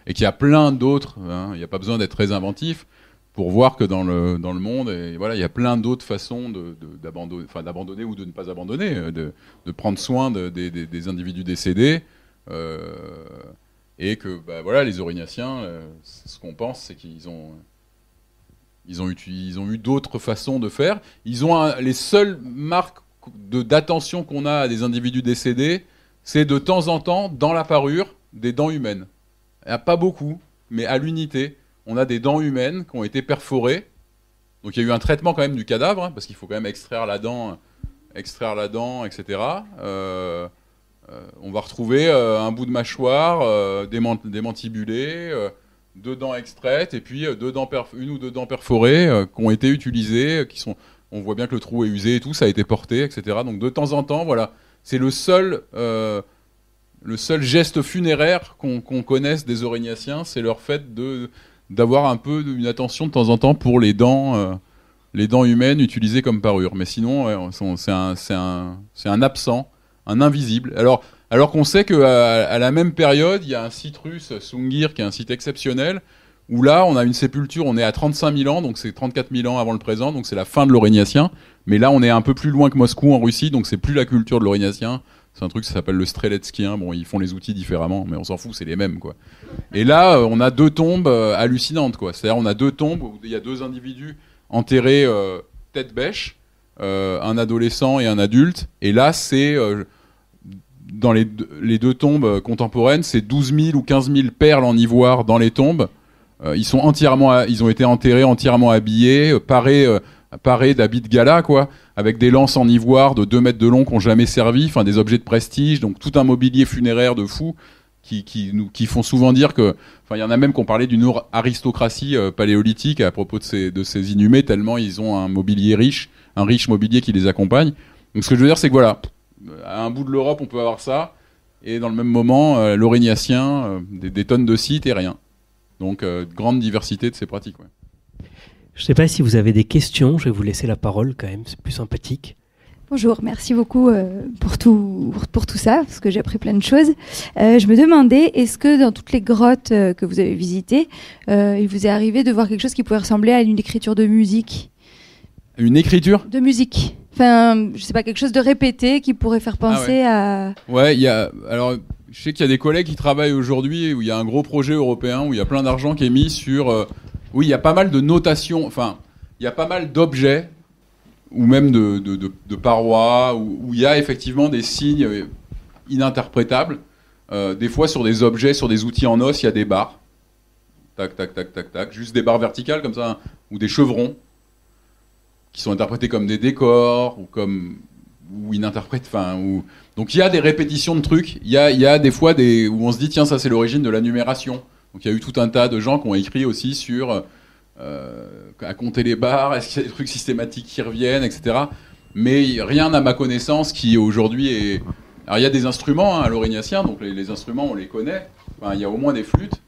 et qui a plein d'autres. Hein, il n'y a pas besoin d'être très inventif pour voir que dans le monde, et voilà, il y a plein d'autres façons d'abandonner ou de ne pas abandonner, de prendre soin des individus décédés. Et que voilà, les Aurignaciens, ce qu'on pense, c'est qu'ils ont eu d'autres façons de faire. Ils ont les seules marques d'attention qu'on a à des individus décédés, c'est de temps en temps, dans la parure, des dents humaines. Il n'y a pas beaucoup, mais à l'unité, on a des dents humaines qui ont été perforées. Donc il y a eu un traitement quand même du cadavre, hein, parce qu'il faut quand même extraire la dent, etc. On va retrouver un bout de mâchoire démantibulé, 2 dents extraites, et puis une ou deux dents perforées qui ont été utilisées, on voit bien que le trou est usé et tout, ça a été porté, etc. Donc de temps en temps, voilà, c'est le seul geste funéraire qu'on connaisse des Aurignaciens, c'est leur fait d'avoir un peu une attention de temps en temps pour les dents humaines utilisées comme parure. Mais sinon, c'est un absent, un invisible. Alors qu'on sait qu'à la même période, il y a un site russe, Sungir, qui est un site exceptionnel, où là, on a une sépulture, on est à 35 000 ans, donc c'est 34 000 ans avant le présent, donc c'est la fin de l'Aurignacien. Mais là, on est un peu plus loin que Moscou, en Russie, donc c'est plus la culture de l'Aurignacien. C'est un truc qui s'appelle le Streletskien. Bon, ils font les outils différemment, mais on s'en fout, c'est les mêmes, quoi. Et là, on a 2 tombes hallucinantes, quoi. C'est-à-dire, on a 2 tombes où il y a 2 individus enterrés tête bêche, un adolescent et un adulte. Et là, c'est dans les 2 tombes contemporaines, c'est 12 000 ou 15 000 perles en ivoire dans les tombes. Ils ont été enterrés entièrement habillés, parés d'habits de gala, quoi, avec des lances en ivoire de 2 mètres de long qui n'ont jamais servi, enfin des objets de prestige, donc tout un mobilier funéraire de fou qui font souvent dire que, enfin il y en a même qui ont parlé d'une aristocratie paléolithique à propos de ces inhumés, tellement ils ont un mobilier riche, un riche mobilier qui les accompagne. Donc ce que je veux dire, c'est que voilà, à un bout de l'Europe, on peut avoir ça, et dans le même moment, l'Aurignacien, des tonnes de sites et rien. Donc grande diversité de ces pratiques. Ouais. Je ne sais pas si vous avez des questions, je vais vous laisser la parole quand même, c'est plus sympathique. Bonjour, merci beaucoup pour tout ça, parce que j'ai appris plein de choses. Je me demandais, est-ce que dans toutes les grottes que vous avez visitées, il vous est arrivé de voir quelque chose qui pouvait ressembler à une écriture de musique ? Une écriture ? De musique. Enfin, je sais pas, quelque chose de répété qui pourrait faire penser à... Ouais, alors, je sais qu'il y a des collègues qui travaillent aujourd'hui où il y a un gros projet européen, où il y a plein d'argent qui est mis sur... oui, il y a pas mal de notations, enfin, il y a pas mal d'objets, ou même de parois, où il y a effectivement des signes ininterprétables. Des fois, sur des objets, sur des outils en os, il y a des barres. Tac, tac, tac, tac, tac. Juste des barres verticales comme ça, ou des chevrons, qui sont interprétés comme des décors, ou ininterprétés. Donc il y a des répétitions de trucs. Il y a des fois où on se dit, tiens, ça c'est l'origine de la numération. Donc il y a eu tout un tas de gens qui ont écrit aussi sur à compter les barres, est-ce qu'il y a des trucs systématiques qui reviennent, etc. Mais rien à ma connaissance qui aujourd'hui est... Alors il y a des instruments à l'Aurignacien, donc les instruments on les connaît. Enfin, il y a au moins des flûtes,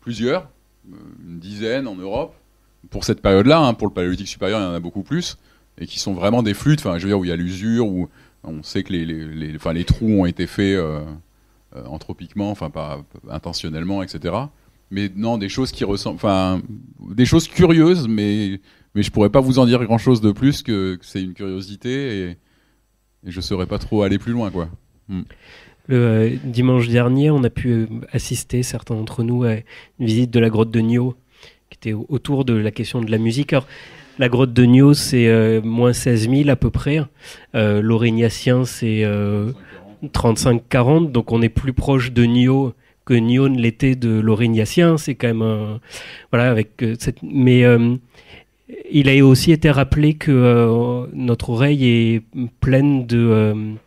plusieurs, une dizaine en Europe. Pour cette période-là, pour le paléolithique supérieur, il y en a beaucoup plus, et qui sont vraiment des flûtes, je veux dire, où il y a l'usure, où on sait que les trous ont été faits anthropiquement, pas intentionnellement, etc. Mais non, des choses qui ressemblent, des choses curieuses, mais je pourrais pas vous en dire grand-chose de plus que c'est une curiosité, et je saurais pas trop aller plus loin, quoi. Le dimanche dernier, on a pu assister, certains d'entre nous, à une visite de la grotte de Nio, qui était autour de la question de la musique. Alors, la grotte de Nio, c'est moins 16 000 à peu près. L'Aurignacien, c'est 35-40, donc on est plus proche de Nio que Nio ne l'était de l'Aurignacien. C'est quand même mais il a aussi été rappelé que notre oreille est pleine de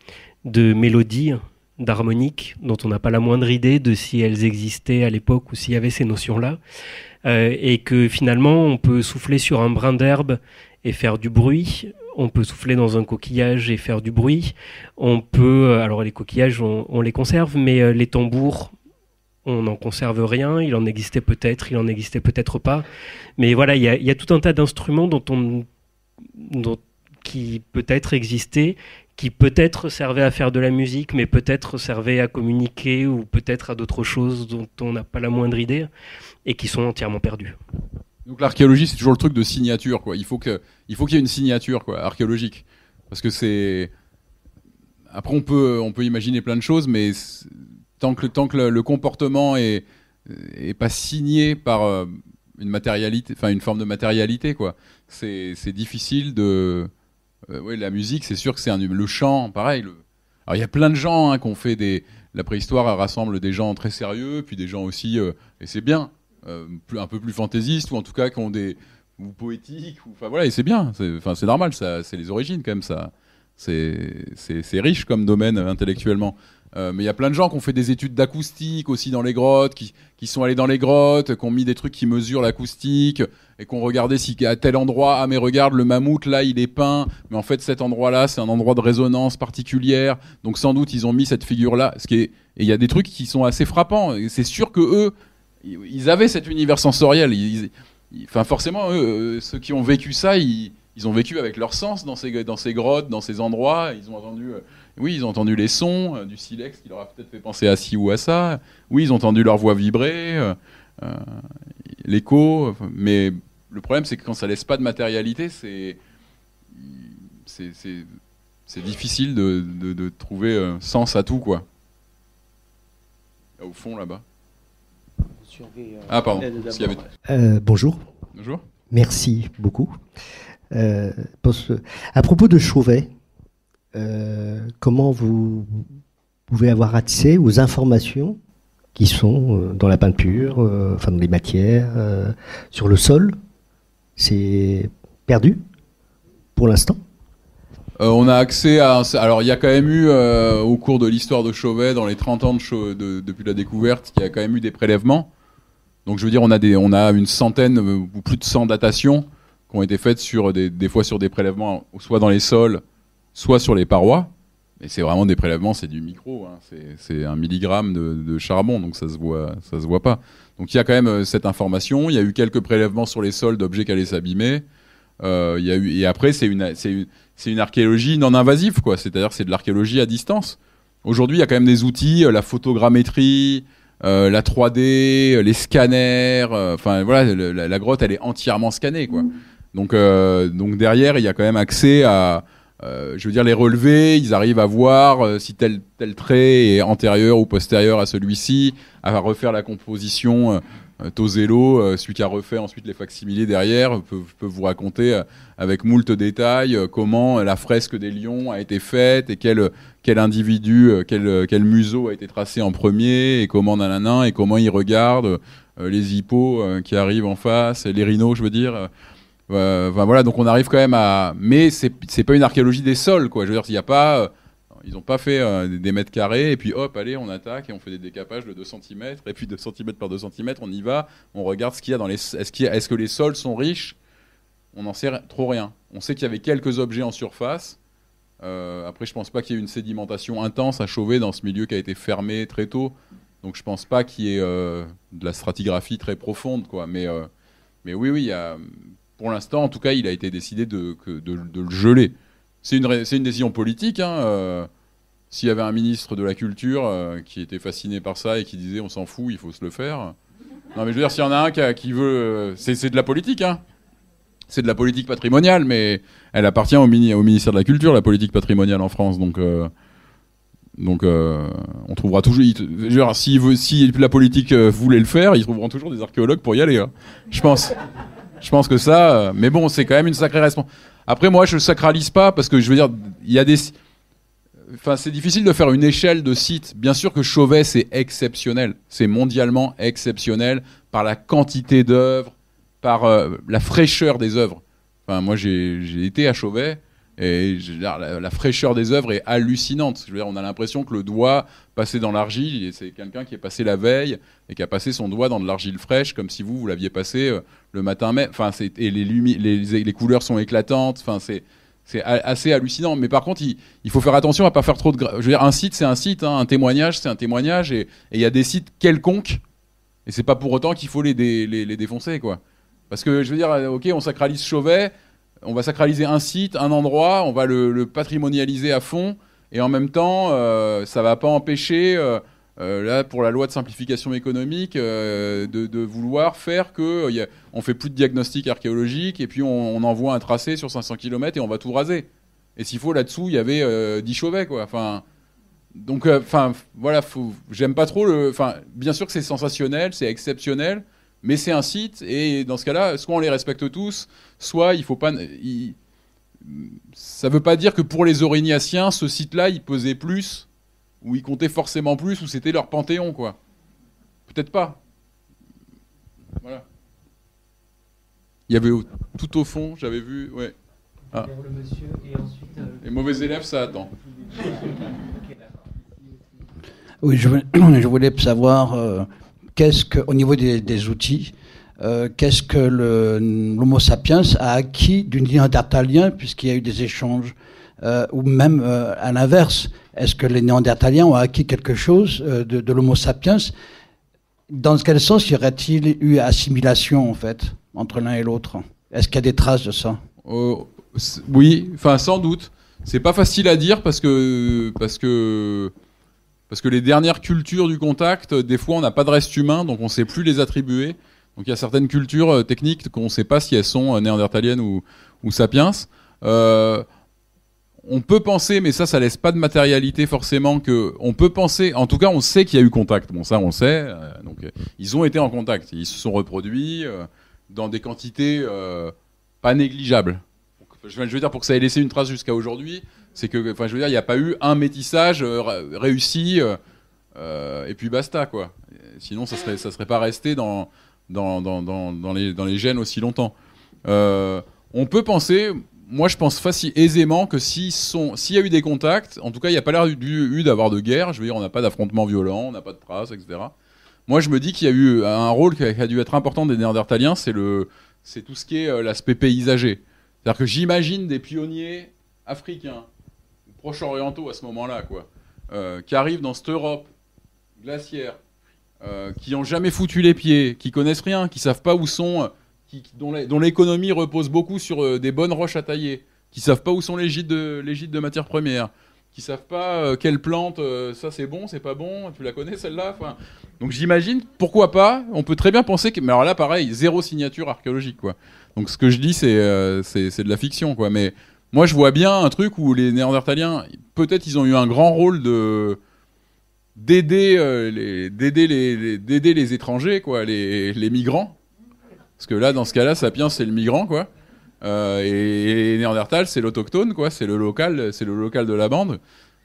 mélodies, d'harmoniques, dont on n'a pas la moindre idée de si elles existaient à l'époque ou s'il y avait ces notions-là. Et que finalement, on peut souffler sur un brin d'herbe et faire du bruit. On peut souffler dans un coquillage et faire du bruit. On peut... alors les coquillages, on les conserve, mais les tambours, on n'en conserve rien. Il en existait peut-être, il en existait peut-être pas. Mais voilà, il y a tout un tas d'instruments qui peut-être existaient, qui peut-être servaient à faire de la musique, mais peut-être servaient à communiquer, ou peut-être à d'autres choses dont on n'a pas la moindre idée, et qui sont entièrement perdus. Donc l'archéologie, c'est toujours le truc de signature, quoi. Il faut qu'il y ait une signature, quoi, archéologique. Parce que c'est... Après, on peut imaginer plein de choses, mais tant que le comportement est pas signé par une matérialité, une forme de matérialité, quoi, c'est difficile de... oui, la musique, c'est sûr que c'est le chant, pareil. Alors il y a plein de gens qui ont fait la préhistoire rassemble des gens très sérieux, puis des gens aussi, et c'est bien, un peu plus fantaisistes, ou en tout cas qui ont ou poétiques, et c'est bien, c'est normal, ça, c'est les origines quand même, ça, c'est riche comme domaine intellectuellement. Mais il y a plein de gens qui ont fait des études d'acoustique aussi dans les grottes, qui sont allés dans les grottes, qui ont mis des trucs qui mesurent l'acoustique, et qui ont regardé si à tel endroit, mais regarde, le mammouth, là, il est peint, mais en fait, cet endroit-là, c'est un endroit de résonance particulière, donc sans doute, ils ont mis cette figure-là. Et il y a des trucs qui sont assez frappants. Et c'est sûr que eux, ils avaient cet univers sensoriel. Forcément, eux, ceux qui ont vécu ça, ils ont vécu avec leur sens dans ces grottes, dans ces endroits. Ils ont entendu... ils ont entendu les sons du silex qui leur a peut-être fait penser à ci ou à ça. Oui, ils ont entendu leur voix vibrer, l'écho. Mais le problème, c'est que quand ça laisse pas de matérialité, c'est difficile de trouver sens à tout, quoi. Au fond, là-bas. Ah, pardon. Bonjour. Bonjour. Merci beaucoup. À propos de Chauvet, comment vous pouvez avoir accès aux informations qui sont dans la peinture, dans les matières, sur le sol? C'est perdu pour l'instant? On a accès à... Alors, il y a quand même eu, au cours de l'histoire de Chauvet, dans les 30 ans depuis la découverte, il y a quand même eu des prélèvements. Donc, je veux dire, on a une centaine ou plus de 100 datations qui ont été faites des fois sur des prélèvements, soit dans les sols, soit sur les parois. Et c'est vraiment des prélèvements, c'est du micro, hein. C'est 1 milligramme de charbon, donc ça se voit pas. Donc il y a quand même cette information. Il y a eu quelques prélèvements sur les sols d'objets qui allaient s'abîmer. Et après c'est une archéologie non invasive, quoi. C'est-à-dire c'est de l'archéologie à distance. Aujourd'hui il y a quand même des outils, la photogrammétrie, la 3D, les scanners. Enfin voilà, la grotte elle est entièrement scannée, quoi. Donc derrière il y a quand même accès à je veux dire, les relevés, ils arrivent à voir si tel trait est antérieur ou postérieur à celui-ci, à refaire la composition. Tosello, celui qui a refait ensuite les facsimilés derrière, peut vous raconter avec moult détails comment la fresque des lions a été faite et quel individu, quel museau a été tracé en premier et comment nanana et comment il regarde les hippos qui arrivent en face, les rhinos, je veux dire. Voilà, donc on arrive quand même à... Mais c'est pas une archéologie des sols, quoi. Je veux dire, il y a pas... Ils n'ont pas fait des mètres carrés, et puis hop, allez, on attaque, et on fait des décapages de 2 cm, et puis 2 cm par 2 cm, on y va, on regarde ce qu'il y a dans les... Est-ce que les sols sont riches? On n'en sait trop rien. On sait qu'il y avait quelques objets en surface. Après, je pense pas qu'il y ait une sédimentation intense à Chauvet dans ce milieu qui a été fermé très tôt. Donc je pense pas qu'il y ait de la stratigraphie très profonde, quoi. Mais oui, il y a... Pour l'instant, en tout cas, il a été décidé de le geler. C'est une décision politique, hein. S'il y avait un ministre de la Culture qui était fasciné par ça et qui disait on s'en fout, il faut se le faire. Non, mais je veux dire, s'il y en a un qui veut... c'est de la politique, hein. C'est de la politique patrimoniale, mais elle appartient au ministère de la Culture, la politique patrimoniale en France. Donc on trouvera toujours... Genre, si la politique voulait le faire, ils trouveront toujours des archéologues pour y aller, hein. Je pense que ça... mais bon, c'est quand même une sacrée responsabilité. Après, moi, je ne sacralise pas, parce que je veux dire, il y a des... Enfin, c'est difficile de faire une échelle de sites. Bien sûr que Chauvet, c'est exceptionnel. C'est mondialement exceptionnel par la quantité d'œuvres, par la fraîcheur des œuvres. Enfin, moi, j'ai été à Chauvet, et la fraîcheur des œuvres est hallucinante. Je veux dire, on a l'impression que le doigt passé dans l'argile, et c'est quelqu'un qui est passé la veille et qui a passé son doigt dans de l'argile fraîche, comme si vous l'aviez passé le matin même. Enfin, et les couleurs sont éclatantes. Enfin, c'est assez hallucinant. Mais par contre, il faut faire attention à pas faire trop de... Je veux dire, un site, c'est un site, hein, un témoignage, c'est un témoignage, et il y a des sites quelconques, et c'est pas pour autant qu'il faut les défoncer, quoi. Parce que, je veux dire, ok, on sacralise Chauvet, on va sacraliser un site, un endroit, on va le patrimonialiser à fond, et en même temps, ça va pas empêcher, là, pour la loi de simplification économique, de vouloir faire que on fait plus de diagnostic archéologique, et puis on envoie un tracé sur 500 km et on va tout raser. Et s'il faut, là-dessous, il y avait 10 Chauvets, quoi. Enfin, donc, voilà, j'aime pas trop Enfin, bien sûr que c'est sensationnel, c'est exceptionnel, mais c'est un site, et dans ce cas-là, soit on les respecte tous, soit il faut pas... Ça veut pas dire que pour les Aurignaciens, ce site-là, il pesait plus, ou il comptait forcément plus, ou c'était leur panthéon, quoi. Peut-être pas. Voilà. Il y avait tout au fond, j'avais vu... Ouais. Ah. Le monsieur, et ensuite, les mauvais élèves, ça attend. Oui, je voulais savoir... au niveau des outils, qu'est-ce que l'Homo sapiens a acquis du Néandertalien, puisqu'il y a eu des échanges, ou même à l'inverse, est-ce que les Néandertaliens ont acquis quelque chose de l'Homo sapiens? Dans quel sens y aurait-il eu assimilation, en fait, entre l'un et l'autre? Est-ce qu'il y a des traces de ça? Oui, enfin sans doute. C'est pas facile à dire parce que les dernières cultures du contact, des fois on n'a pas de reste humain, donc on ne sait plus les attribuer. Donc il y a certaines cultures techniques qu'on ne sait pas si elles sont néandertaliennes ou sapiens. On peut penser, mais ça laisse pas de matérialité forcément, on peut penser, en tout cas on sait qu'il y a eu contact. Bon, ça on le sait. Donc ils ont été en contact, ils se sont reproduits dans des quantités pas négligeables. Donc, je veux dire, pour que ça ait laissé une trace jusqu'à aujourd'hui, c'est que, enfin, je veux dire, il n'y a pas eu un métissage réussi et puis basta, quoi. Sinon, ça serait pas resté dans les gènes aussi longtemps. On peut penser, moi, je pense aisément que s'il y a eu des contacts, en tout cas, il n'y a pas l'air d'avoir de guerre. Je veux dire, on n'a pas d'affrontement violent, on n'a pas de traces, etc. Moi, je me dis qu'il y a eu un rôle qui a dû être important des Néandertaliens, c'est tout ce qui est l'aspect paysager. C'est-à-dire que j'imagine des pionniers africains, proches orientaux à ce moment-là, quoi, qui arrivent dans cette Europe glaciaire, qui n'ont jamais foutu les pieds, qui connaissent rien, qui savent pas où sont, dont l'économie repose beaucoup sur des bonnes roches à tailler, qui savent pas où sont les gîtes de matières premières, qui savent pas quelle plante, ça c'est bon, c'est pas bon, tu la connais celle-là, enfin, donc j'imagine, pourquoi pas, on peut très bien penser que, mais alors là pareil, zéro signature archéologique, quoi. Donc ce que je dis c'est de la fiction, quoi, mais moi je vois bien un truc où les Néandertaliens, peut-être ils ont eu un grand rôle d'aider les étrangers, quoi, les migrants. Parce que là, dans ce cas-là, Sapiens, c'est le migrant, quoi. Et Néandertal, c'est l'autochtone, quoi. C'est le local de la bande.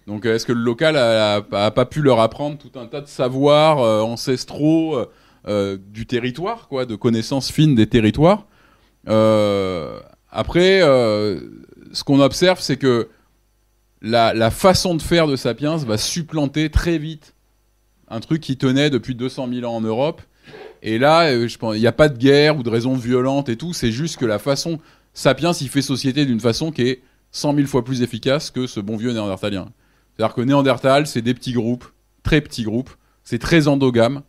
Donc, est-ce que le local a pas pu leur apprendre tout un tas de savoirs ancestraux du territoire, quoi, de connaissances fines des territoires. Après, ce qu'on observe, c'est que la façon de faire de Sapiens va supplanter très vite un truc qui tenait depuis 200 000 ans en Europe. Et là, je pense, il n'y a pas de guerre ou de raison violente et tout. C'est juste que la façon... Sapiens, il fait société d'une façon qui est 100 000 fois plus efficace que ce bon vieux néandertalien. C'est-à-dire que Néandertal, c'est des petits groupes, très petits groupes. C'est très endogame.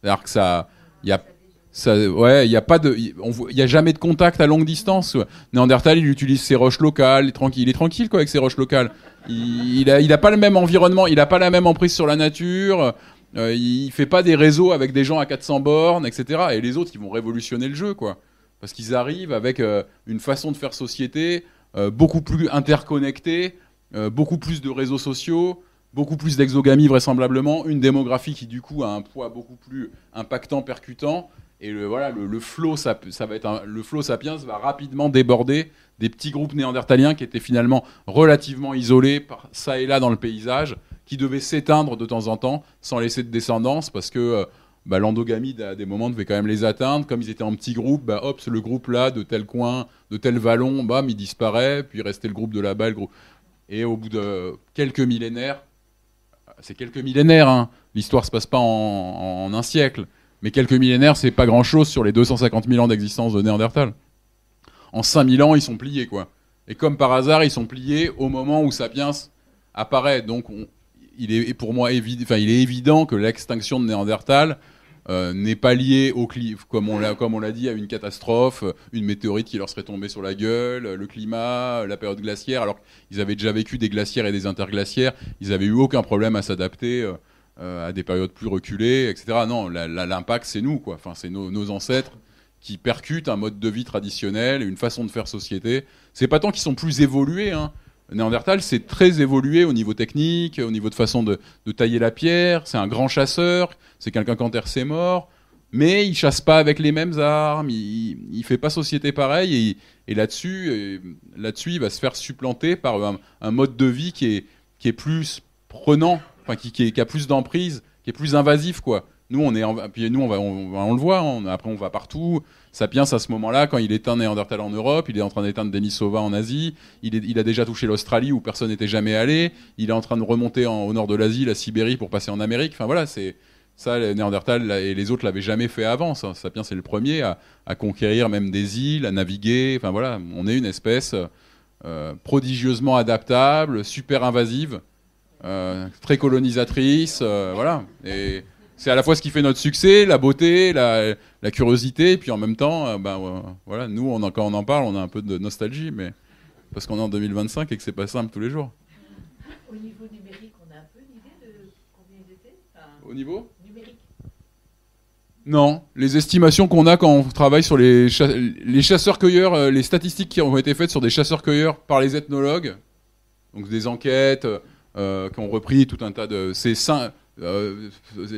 C'est-à-dire que il y a jamais de contact à longue distance. Néandertal, il utilise ses roches locales, il est tranquille, quoi, avec ses roches locales. Il a pas le même environnement, il a pas la même emprise sur la nature. Il fait pas des réseaux avec des gens à 400 bornes, etc. Et les autres, ils vont révolutionner le jeu, quoi. Parce qu'ils arrivent avec une façon de faire société beaucoup plus interconnectée, beaucoup plus de réseaux sociaux, beaucoup plus d'exogamie vraisemblablement, une démographie qui du coup a un poids beaucoup plus impactant, percutant. Et le flow Sapiens va rapidement déborder des petits groupes néandertaliens qui étaient finalement relativement isolés par ça et là dans le paysage, qui devaient s'éteindre de temps en temps sans laisser de descendance parce que l'endogamie à des moments devait quand même les atteindre. Comme ils étaient en petits groupes, hop, c'est le groupe là de tel coin, de tel vallon, bam, il disparaît, puis il restait le groupe de là-bas, le groupe. Et au bout de quelques millénaires, c'est quelques millénaires, hein, l'histoire se passe pas en un siècle, mais quelques millénaires, c'est pas grand-chose sur les 250 000 ans d'existence de Néandertal. En 5000 ans, ils sont pliés, quoi. Et comme par hasard, ils sont pliés au moment où Sapiens apparaît. Donc, il est pour moi il est évident que l'extinction de Néandertal n'est pas liée comme on l'a dit, à une catastrophe, une météorite qui leur serait tombée sur la gueule, le climat, la période glaciaire. Alors qu'ils avaient déjà vécu des glaciaires et des interglaciaires, ils n'avaient eu aucun problème à s'adapter à des périodes plus reculées, etc. Non, l'impact, c'est nous, quoi. Enfin, c'est nos ancêtres qui percutent un mode de vie traditionnel, une façon de faire société. C'est pas tant qu'ils sont plus évolués, hein. Néandertal, c'est très évolué au niveau technique, au niveau de façon de tailler la pierre. C'est un grand chasseur, c'est quelqu'un qui enterre ses morts, mais il chasse pas avec les mêmes armes, il fait pas société pareil, et là-dessus, il va se faire supplanter par un mode de vie qui est plus prenant, enfin qui a plus d'emprise, qui est plus invasif, quoi. Nous, on le voit, après on va partout. Sapiens, à ce moment-là, quand il éteint Néandertal en Europe, il est en train d'éteindre Denisova en Asie, il a déjà touché l'Australie où personne n'était jamais allé, il est en train de remonter au nord de l'Asie, la Sibérie, pour passer en Amérique. Enfin voilà, c'est ça, les Néandertal et les autres l'avaient jamais fait avant. Ça. Sapiens, c'est le premier à conquérir même des îles, à naviguer. Enfin voilà, on est une espèce prodigieusement adaptable, super invasive, très colonisatrice, voilà. Et c'est à la fois ce qui fait notre succès, la beauté, la curiosité, et puis en même temps, voilà, nous, quand on en parle, on a un peu de nostalgie, mais parce qu'on est en 2025 et que c'est pas simple tous les jours. Au niveau numérique, on a un peu une idée de combien ils étaient, Au niveau numérique? Non, les estimations qu'on a quand on travaille sur les chasseurs-cueilleurs, les statistiques qui ont été faites sur des chasseurs-cueilleurs par les ethnologues, donc des enquêtes qui ont repris tout un tas de...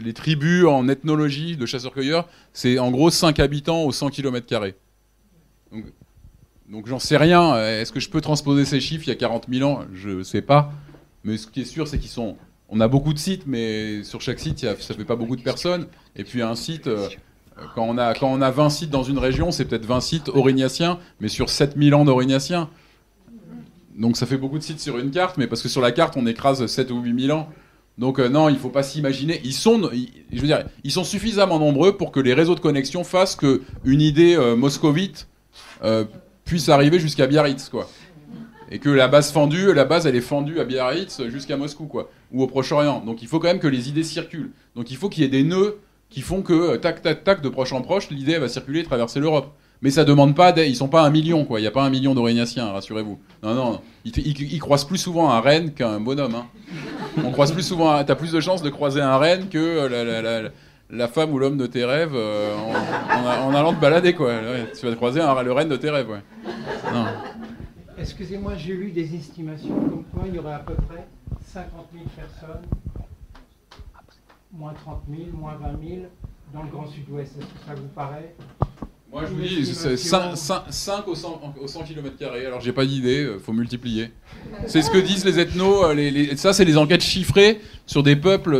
les tribus en ethnologie de chasseurs-cueilleurs, c'est en gros 5 habitants aux 100 km². Donc j'en sais rien. Est-ce que je peux transposer ces chiffres il y a 40 000 ans? Je sais pas. Mais ce qui est sûr, c'est on a beaucoup de sites, mais sur chaque site, ça fait pas beaucoup de personnes. Et puis un site, quand on a 20 sites dans une région, c'est peut-être 20 sites aurignaciens, mais sur 7000 ans d'aurignaciens. Donc ça fait beaucoup de sites sur une carte, mais parce que sur la carte, on écrase 7 ou 8 000 ans. Donc non, il faut pas s'imaginer. Ils sont suffisamment nombreux pour que les réseaux de connexion fassent que une idée moscovite puisse arriver jusqu'à Biarritz, quoi. Et que la base elle est fendue à Biarritz jusqu'à Moscou, quoi, ou au Proche-Orient. Donc il faut quand même que les idées circulent. Donc il faut qu'il y ait des nœuds qui font que tac tac tac de proche en proche, l'idée elle va circuler et traverser l'Europe. Mais ça demande pas, ils sont pas 1 million, quoi. Il y a pas 1 million d'Aurignaciens, rassurez-vous. Non. Ils croisent plus souvent un renne qu'un bonhomme. Hein. On croise plus souvent. T'as plus de chances de croiser un renne que la femme ou l'homme de tes rêves en allant te balader, quoi. Ouais, tu vas te croiser le renne de tes rêves, ouais. Non. Excusez-moi, j'ai lu des estimations comme quoi il y aurait à peu près 50 000 personnes, moins 30 000, moins 20 000 dans le Grand Sud-Ouest. Est-ce que ça vous paraît? Moi, je vous dis, c'est 5 au 100 km². Alors, j'ai pas d'idée, faut multiplier. C'est ce que disent les ethnos. Ça, c'est les enquêtes chiffrées sur des peuples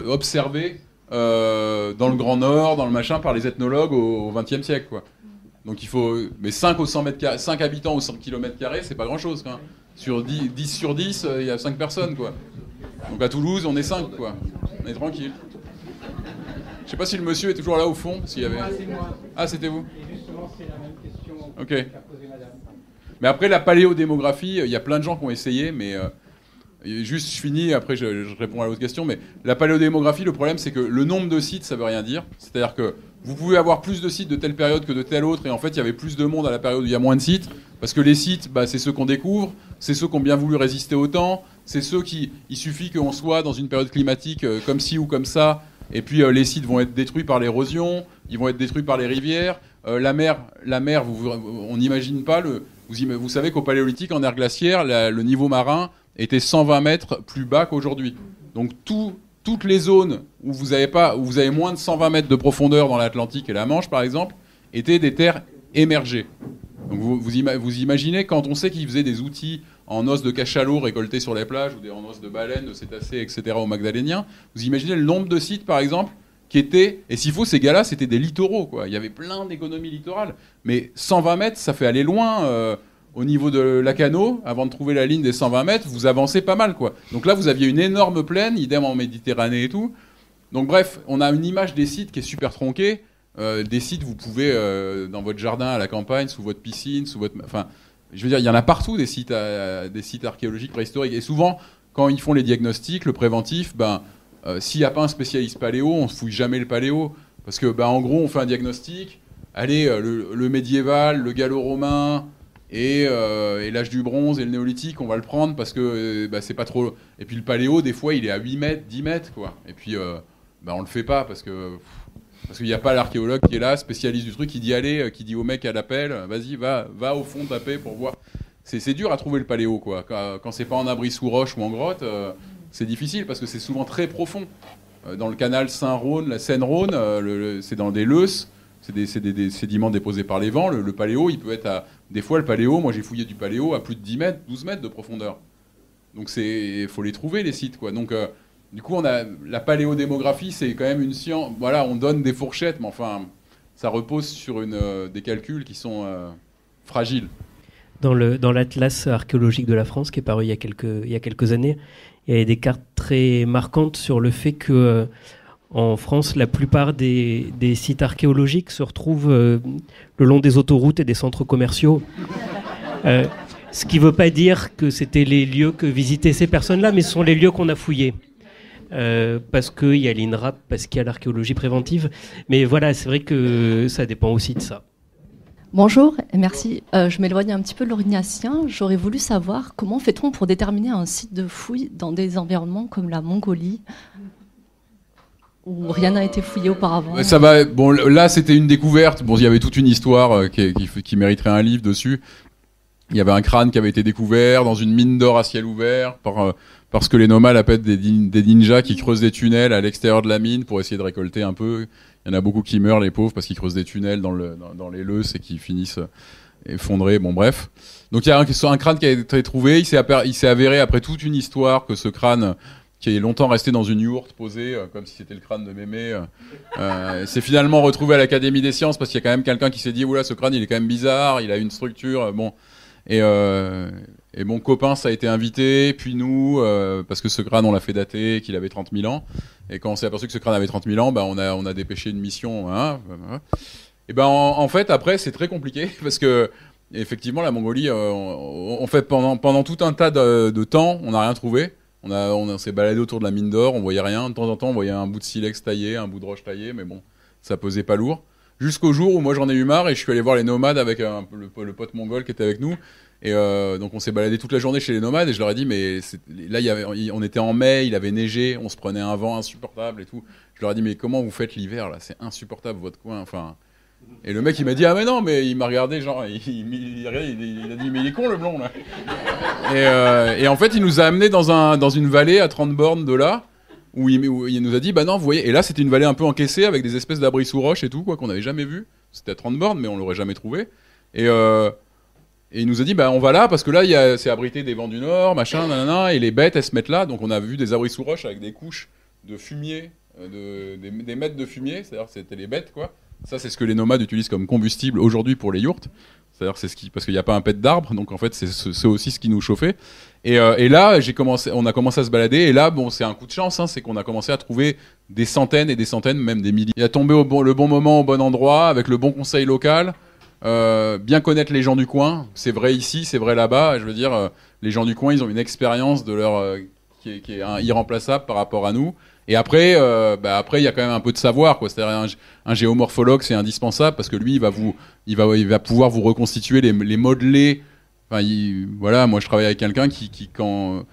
observés dans le Grand Nord, dans le machin, par les ethnologues au XXe siècle, quoi. Donc il faut. Mais 5 habitants au 100 km², c'est pas grand chose, quoi. Sur 10 sur 10, il y a 5 personnes, quoi. Donc à Toulouse, on est 5, quoi. On est tranquille. Je sais pas si le monsieur est toujours là au fond. S'il y avait... C'est moi. Ah, c'était vous? Et justement, c'est la même question qu'a posée madame. Mais après, la paléodémographie, il y a plein de gens qui ont essayé, mais. Juste, je finis, après je réponds à l'autre question, mais la paléodémographie, le problème, c'est que le nombre de sites, ça veut rien dire. C'est-à-dire que vous pouvez avoir plus de sites de telle période que de telle autre, et en fait, il y avait plus de monde à la période où il y a moins de sites, parce que les sites, c'est ceux qu'on découvre, c'est ceux qui ont bien voulu résister au temps, c'est ceux qui, il suffit qu'on soit dans une période climatique comme ci ou comme ça, et puis les sites vont être détruits par l'érosion, ils vont être détruits par les rivières, la mer, on n'imagine pas, vous savez qu'au Paléolithique, en ère glaciaire, le niveau marin était 120 mètres plus bas qu'aujourd'hui. Donc toutes les zones où vous avez moins de 120 mètres de profondeur dans l'Atlantique et la Manche, par exemple, étaient des terres émergées. Donc vous imaginez, quand on sait qu'ils faisaient des outils en os de cachalot récoltés sur les plages, ou en os de baleine, de cétacés, etc. au Magdalénien, vous imaginez le nombre de sites, par exemple, qui étaient, et s'il faut, ces gars-là, c'était des littoraux, quoi. Il y avait plein d'économies littorales. Mais 120 mètres, ça fait aller loin. Au niveau de Lacanau, avant de trouver la ligne des 120 mètres, vous avancez pas mal, quoi. Donc là, vous aviez une énorme plaine, idem en Méditerranée et tout. Donc bref, on a une image des sites qui est super tronquée. Des sites, vous pouvez, dans votre jardin, à la campagne, sous votre piscine, enfin, je veux dire, il y en a partout des sites archéologiques préhistoriques. Et souvent, quand ils font les diagnostics, le préventif, s'il n'y a pas un spécialiste paléo, on ne fouille jamais le paléo. Parce que, en gros, on fait un diagnostic. Allez, le médiéval, le gallo-romain... Et l'âge du bronze et le néolithique, on va le prendre parce que c'est pas trop. Et puis le paléo, des fois, il est à 8 mètres, 10 mètres, quoi. Et puis, on le fait pas parce qu'il n'y a pas l'archéologue qui est là, spécialiste du truc, qui dit allez, qui dit au mec à l'appel, vas-y, va au fond taper pour voir. C'est dur à trouver le paléo, quoi. Quand c'est pas en abri sous roche ou en grotte, c'est difficile parce que c'est souvent très profond. Dans le canal Saint-Rhône, la Seine-Rhône, c'est dans des leusses. C'est des sédiments déposés par les vents. Le paléo, il peut être à... Des fois, le paléo, moi j'ai fouillé du paléo à plus de 10 mètres, 12 mètres de profondeur. Donc il faut les trouver, les sites, quoi. Donc du coup, la paléodémographie, c'est quand même une science... Voilà, on donne des fourchettes, mais enfin, ça repose sur des calculs qui sont fragiles. Dans l'Atlas archéologique de la France, qui est paru il y a quelques années, il y avait des cartes très marquantes sur le fait que... En France, la plupart des sites archéologiques se retrouvent le long des autoroutes et des centres commerciaux. Ce qui ne veut pas dire que c'était les lieux que visitaient ces personnes-là, mais ce sont les lieux qu'on a fouillés. Parce qu'il y a l'INRAP, parce qu'il y a l'archéologie préventive. Mais voilà, c'est vrai que ça dépend aussi de ça. Bonjour, et merci. Je m'éloigne un petit peu de l'Aurignacien. J'aurais voulu savoir comment fait-on pour déterminer un site de fouille dans des environnements comme la Mongolie, où rien n'a été fouillé auparavant. Ça va. Bon, là, c'était une découverte. Bon, il y avait toute une histoire qui mériterait un livre dessus. Il y avait un crâne qui avait été découvert dans une mine d'or à ciel ouvert parce que les nomades appellent des ninjas qui creusent des tunnels à l'extérieur de la mine pour essayer de récolter un peu. Il y en a beaucoup qui meurent, les pauvres, parce qu'ils creusent des tunnels dans les leusses et qui finissent effondrés. Bon, bref. Donc il y a un crâne qui a été trouvé. Il s'est avéré après toute une histoire que ce crâne, qui est longtemps resté dans une yourte posée, comme si c'était le crâne de Mémé, s'est finalement retrouvé à l'Académie des sciences parce qu'il y a quand même quelqu'un qui s'est dit oula, ce crâne il est quand même bizarre, il a une structure, bon. Et Et mon copain, ça a été invité, puis nous, parce que ce crâne, on l'a fait dater, qu'il avait 30 000 ans. Et quand on s'est aperçu que ce crâne avait 30 000 ans, on a dépêché une mission. Hein, et en fait, après, c'est très compliqué, parce que effectivement, la Mongolie, on fait pendant tout un tas de temps, on n'a rien trouvé. On s'est baladé autour de la mine d'or, on voyait rien. De temps en temps, on voyait un bout de silex taillé, un bout de roche taillé, mais bon, ça pesait pas lourd. Jusqu'au jour où moi j'en ai eu marre et je suis allé voir les nomades avec le pote mongol qui était avec nous. Et donc on s'est baladé toute la journée chez les nomades et je leur ai dit mais là on était en mai, il avait neigé, on se prenait un vent insupportable et tout. Je leur ai dit mais comment vous faites l'hiver là, c'est insupportable votre coin. Enfin. Et le mec il m'a dit ah mais non, mais il m'a regardé genre il a dit mais il est con le blond là. Et en fait il nous a amené dans une vallée à 30 bornes de là. Où il nous a dit bah non vous voyez, et là c'était une vallée un peu encaissée avec des espèces d'abris sous roche et tout quoi qu'on n'avait jamais vu. C'était à 30 bornes mais on l'aurait jamais trouvé. Et il nous a dit bah on va là parce que là c'est abrité des vents du nord machin nanana, et les bêtes elles se mettent là, donc on a vu des abris sous roche avec des couches de fumier, des mètres de fumier, c'est-à-dire c'était les bêtes quoi. Ça c'est ce que les nomades utilisent comme combustible aujourd'hui pour les yourtes. C'est-à-dire parce qu'il n'y a pas un pet d'arbre, donc en fait c'est aussi ce qui nous chauffait. Et là on a commencé à se balader et là bon c'est un coup de chance, hein, c'est qu'on a commencé à trouver des centaines et des centaines, même des milliers. Il a tombé le bon moment au bon endroit avec le bon conseil local, bien connaître les gens du coin. C'est vrai ici, c'est vrai là-bas. Je veux dire les gens du coin ils ont une expérience de leur qui est irremplaçable par rapport à nous. Et après il y a quand même un peu de savoir quoi. C'est-à-dire un géomorphologue c'est indispensable parce que lui il va pouvoir vous reconstituer les modeler. Enfin, voilà, moi je travaille avec quelqu'un qui quand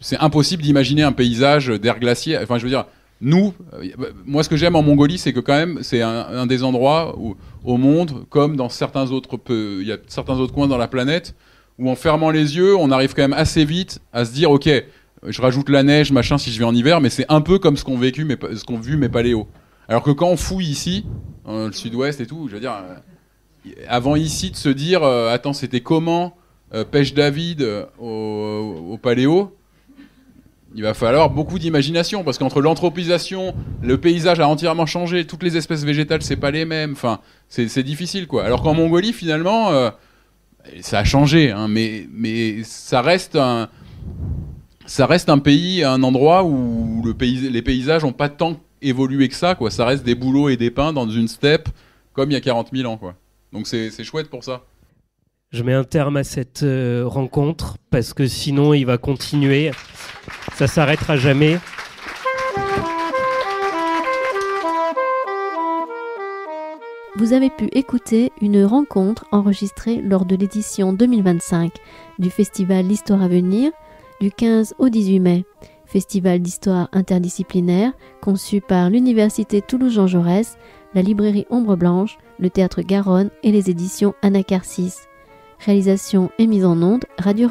c'est impossible d'imaginer un paysage d'air glaciaire. Enfin, je veux dire, moi ce que j'aime en Mongolie, c'est que quand même c'est un des endroits au monde, comme dans il y a certains autres coins dans la planète, où en fermant les yeux, on arrive quand même assez vite à se dire, ok, je rajoute la neige, machin, si je vais en hiver, mais c'est un peu comme ce qu'ont vu mes paléos. Alors que quand on fouille ici, dans le sud-ouest et tout, je veux dire, avant ici de se dire, attends, c'était comment Pêche David au Paléo, il va falloir beaucoup d'imagination parce qu'entre l'anthropisation, le paysage a entièrement changé, toutes les espèces végétales c'est pas les mêmes, enfin c'est difficile quoi. Alors qu'en Mongolie finalement ça a changé, hein, mais ça reste un pays, un endroit où les paysages ont pas tant évolué que ça quoi. Ça reste des bouleaux et des pins dans une steppe comme il y a 40 000 ans quoi. Donc c'est chouette pour ça. Je mets un terme à cette rencontre parce que sinon il va continuer. Ça s'arrêtera jamais. Vous avez pu écouter une rencontre enregistrée lors de l'édition 2025 du Festival L'Histoire à venir du 15 au 18 mai. Festival d'histoire interdisciplinaire conçu par l'Université Toulouse-Jean Jaurès, la librairie Ombre Blanche, le Théâtre Garonne et les éditions Anacarsis. Réalisation et mise en onde, Radio.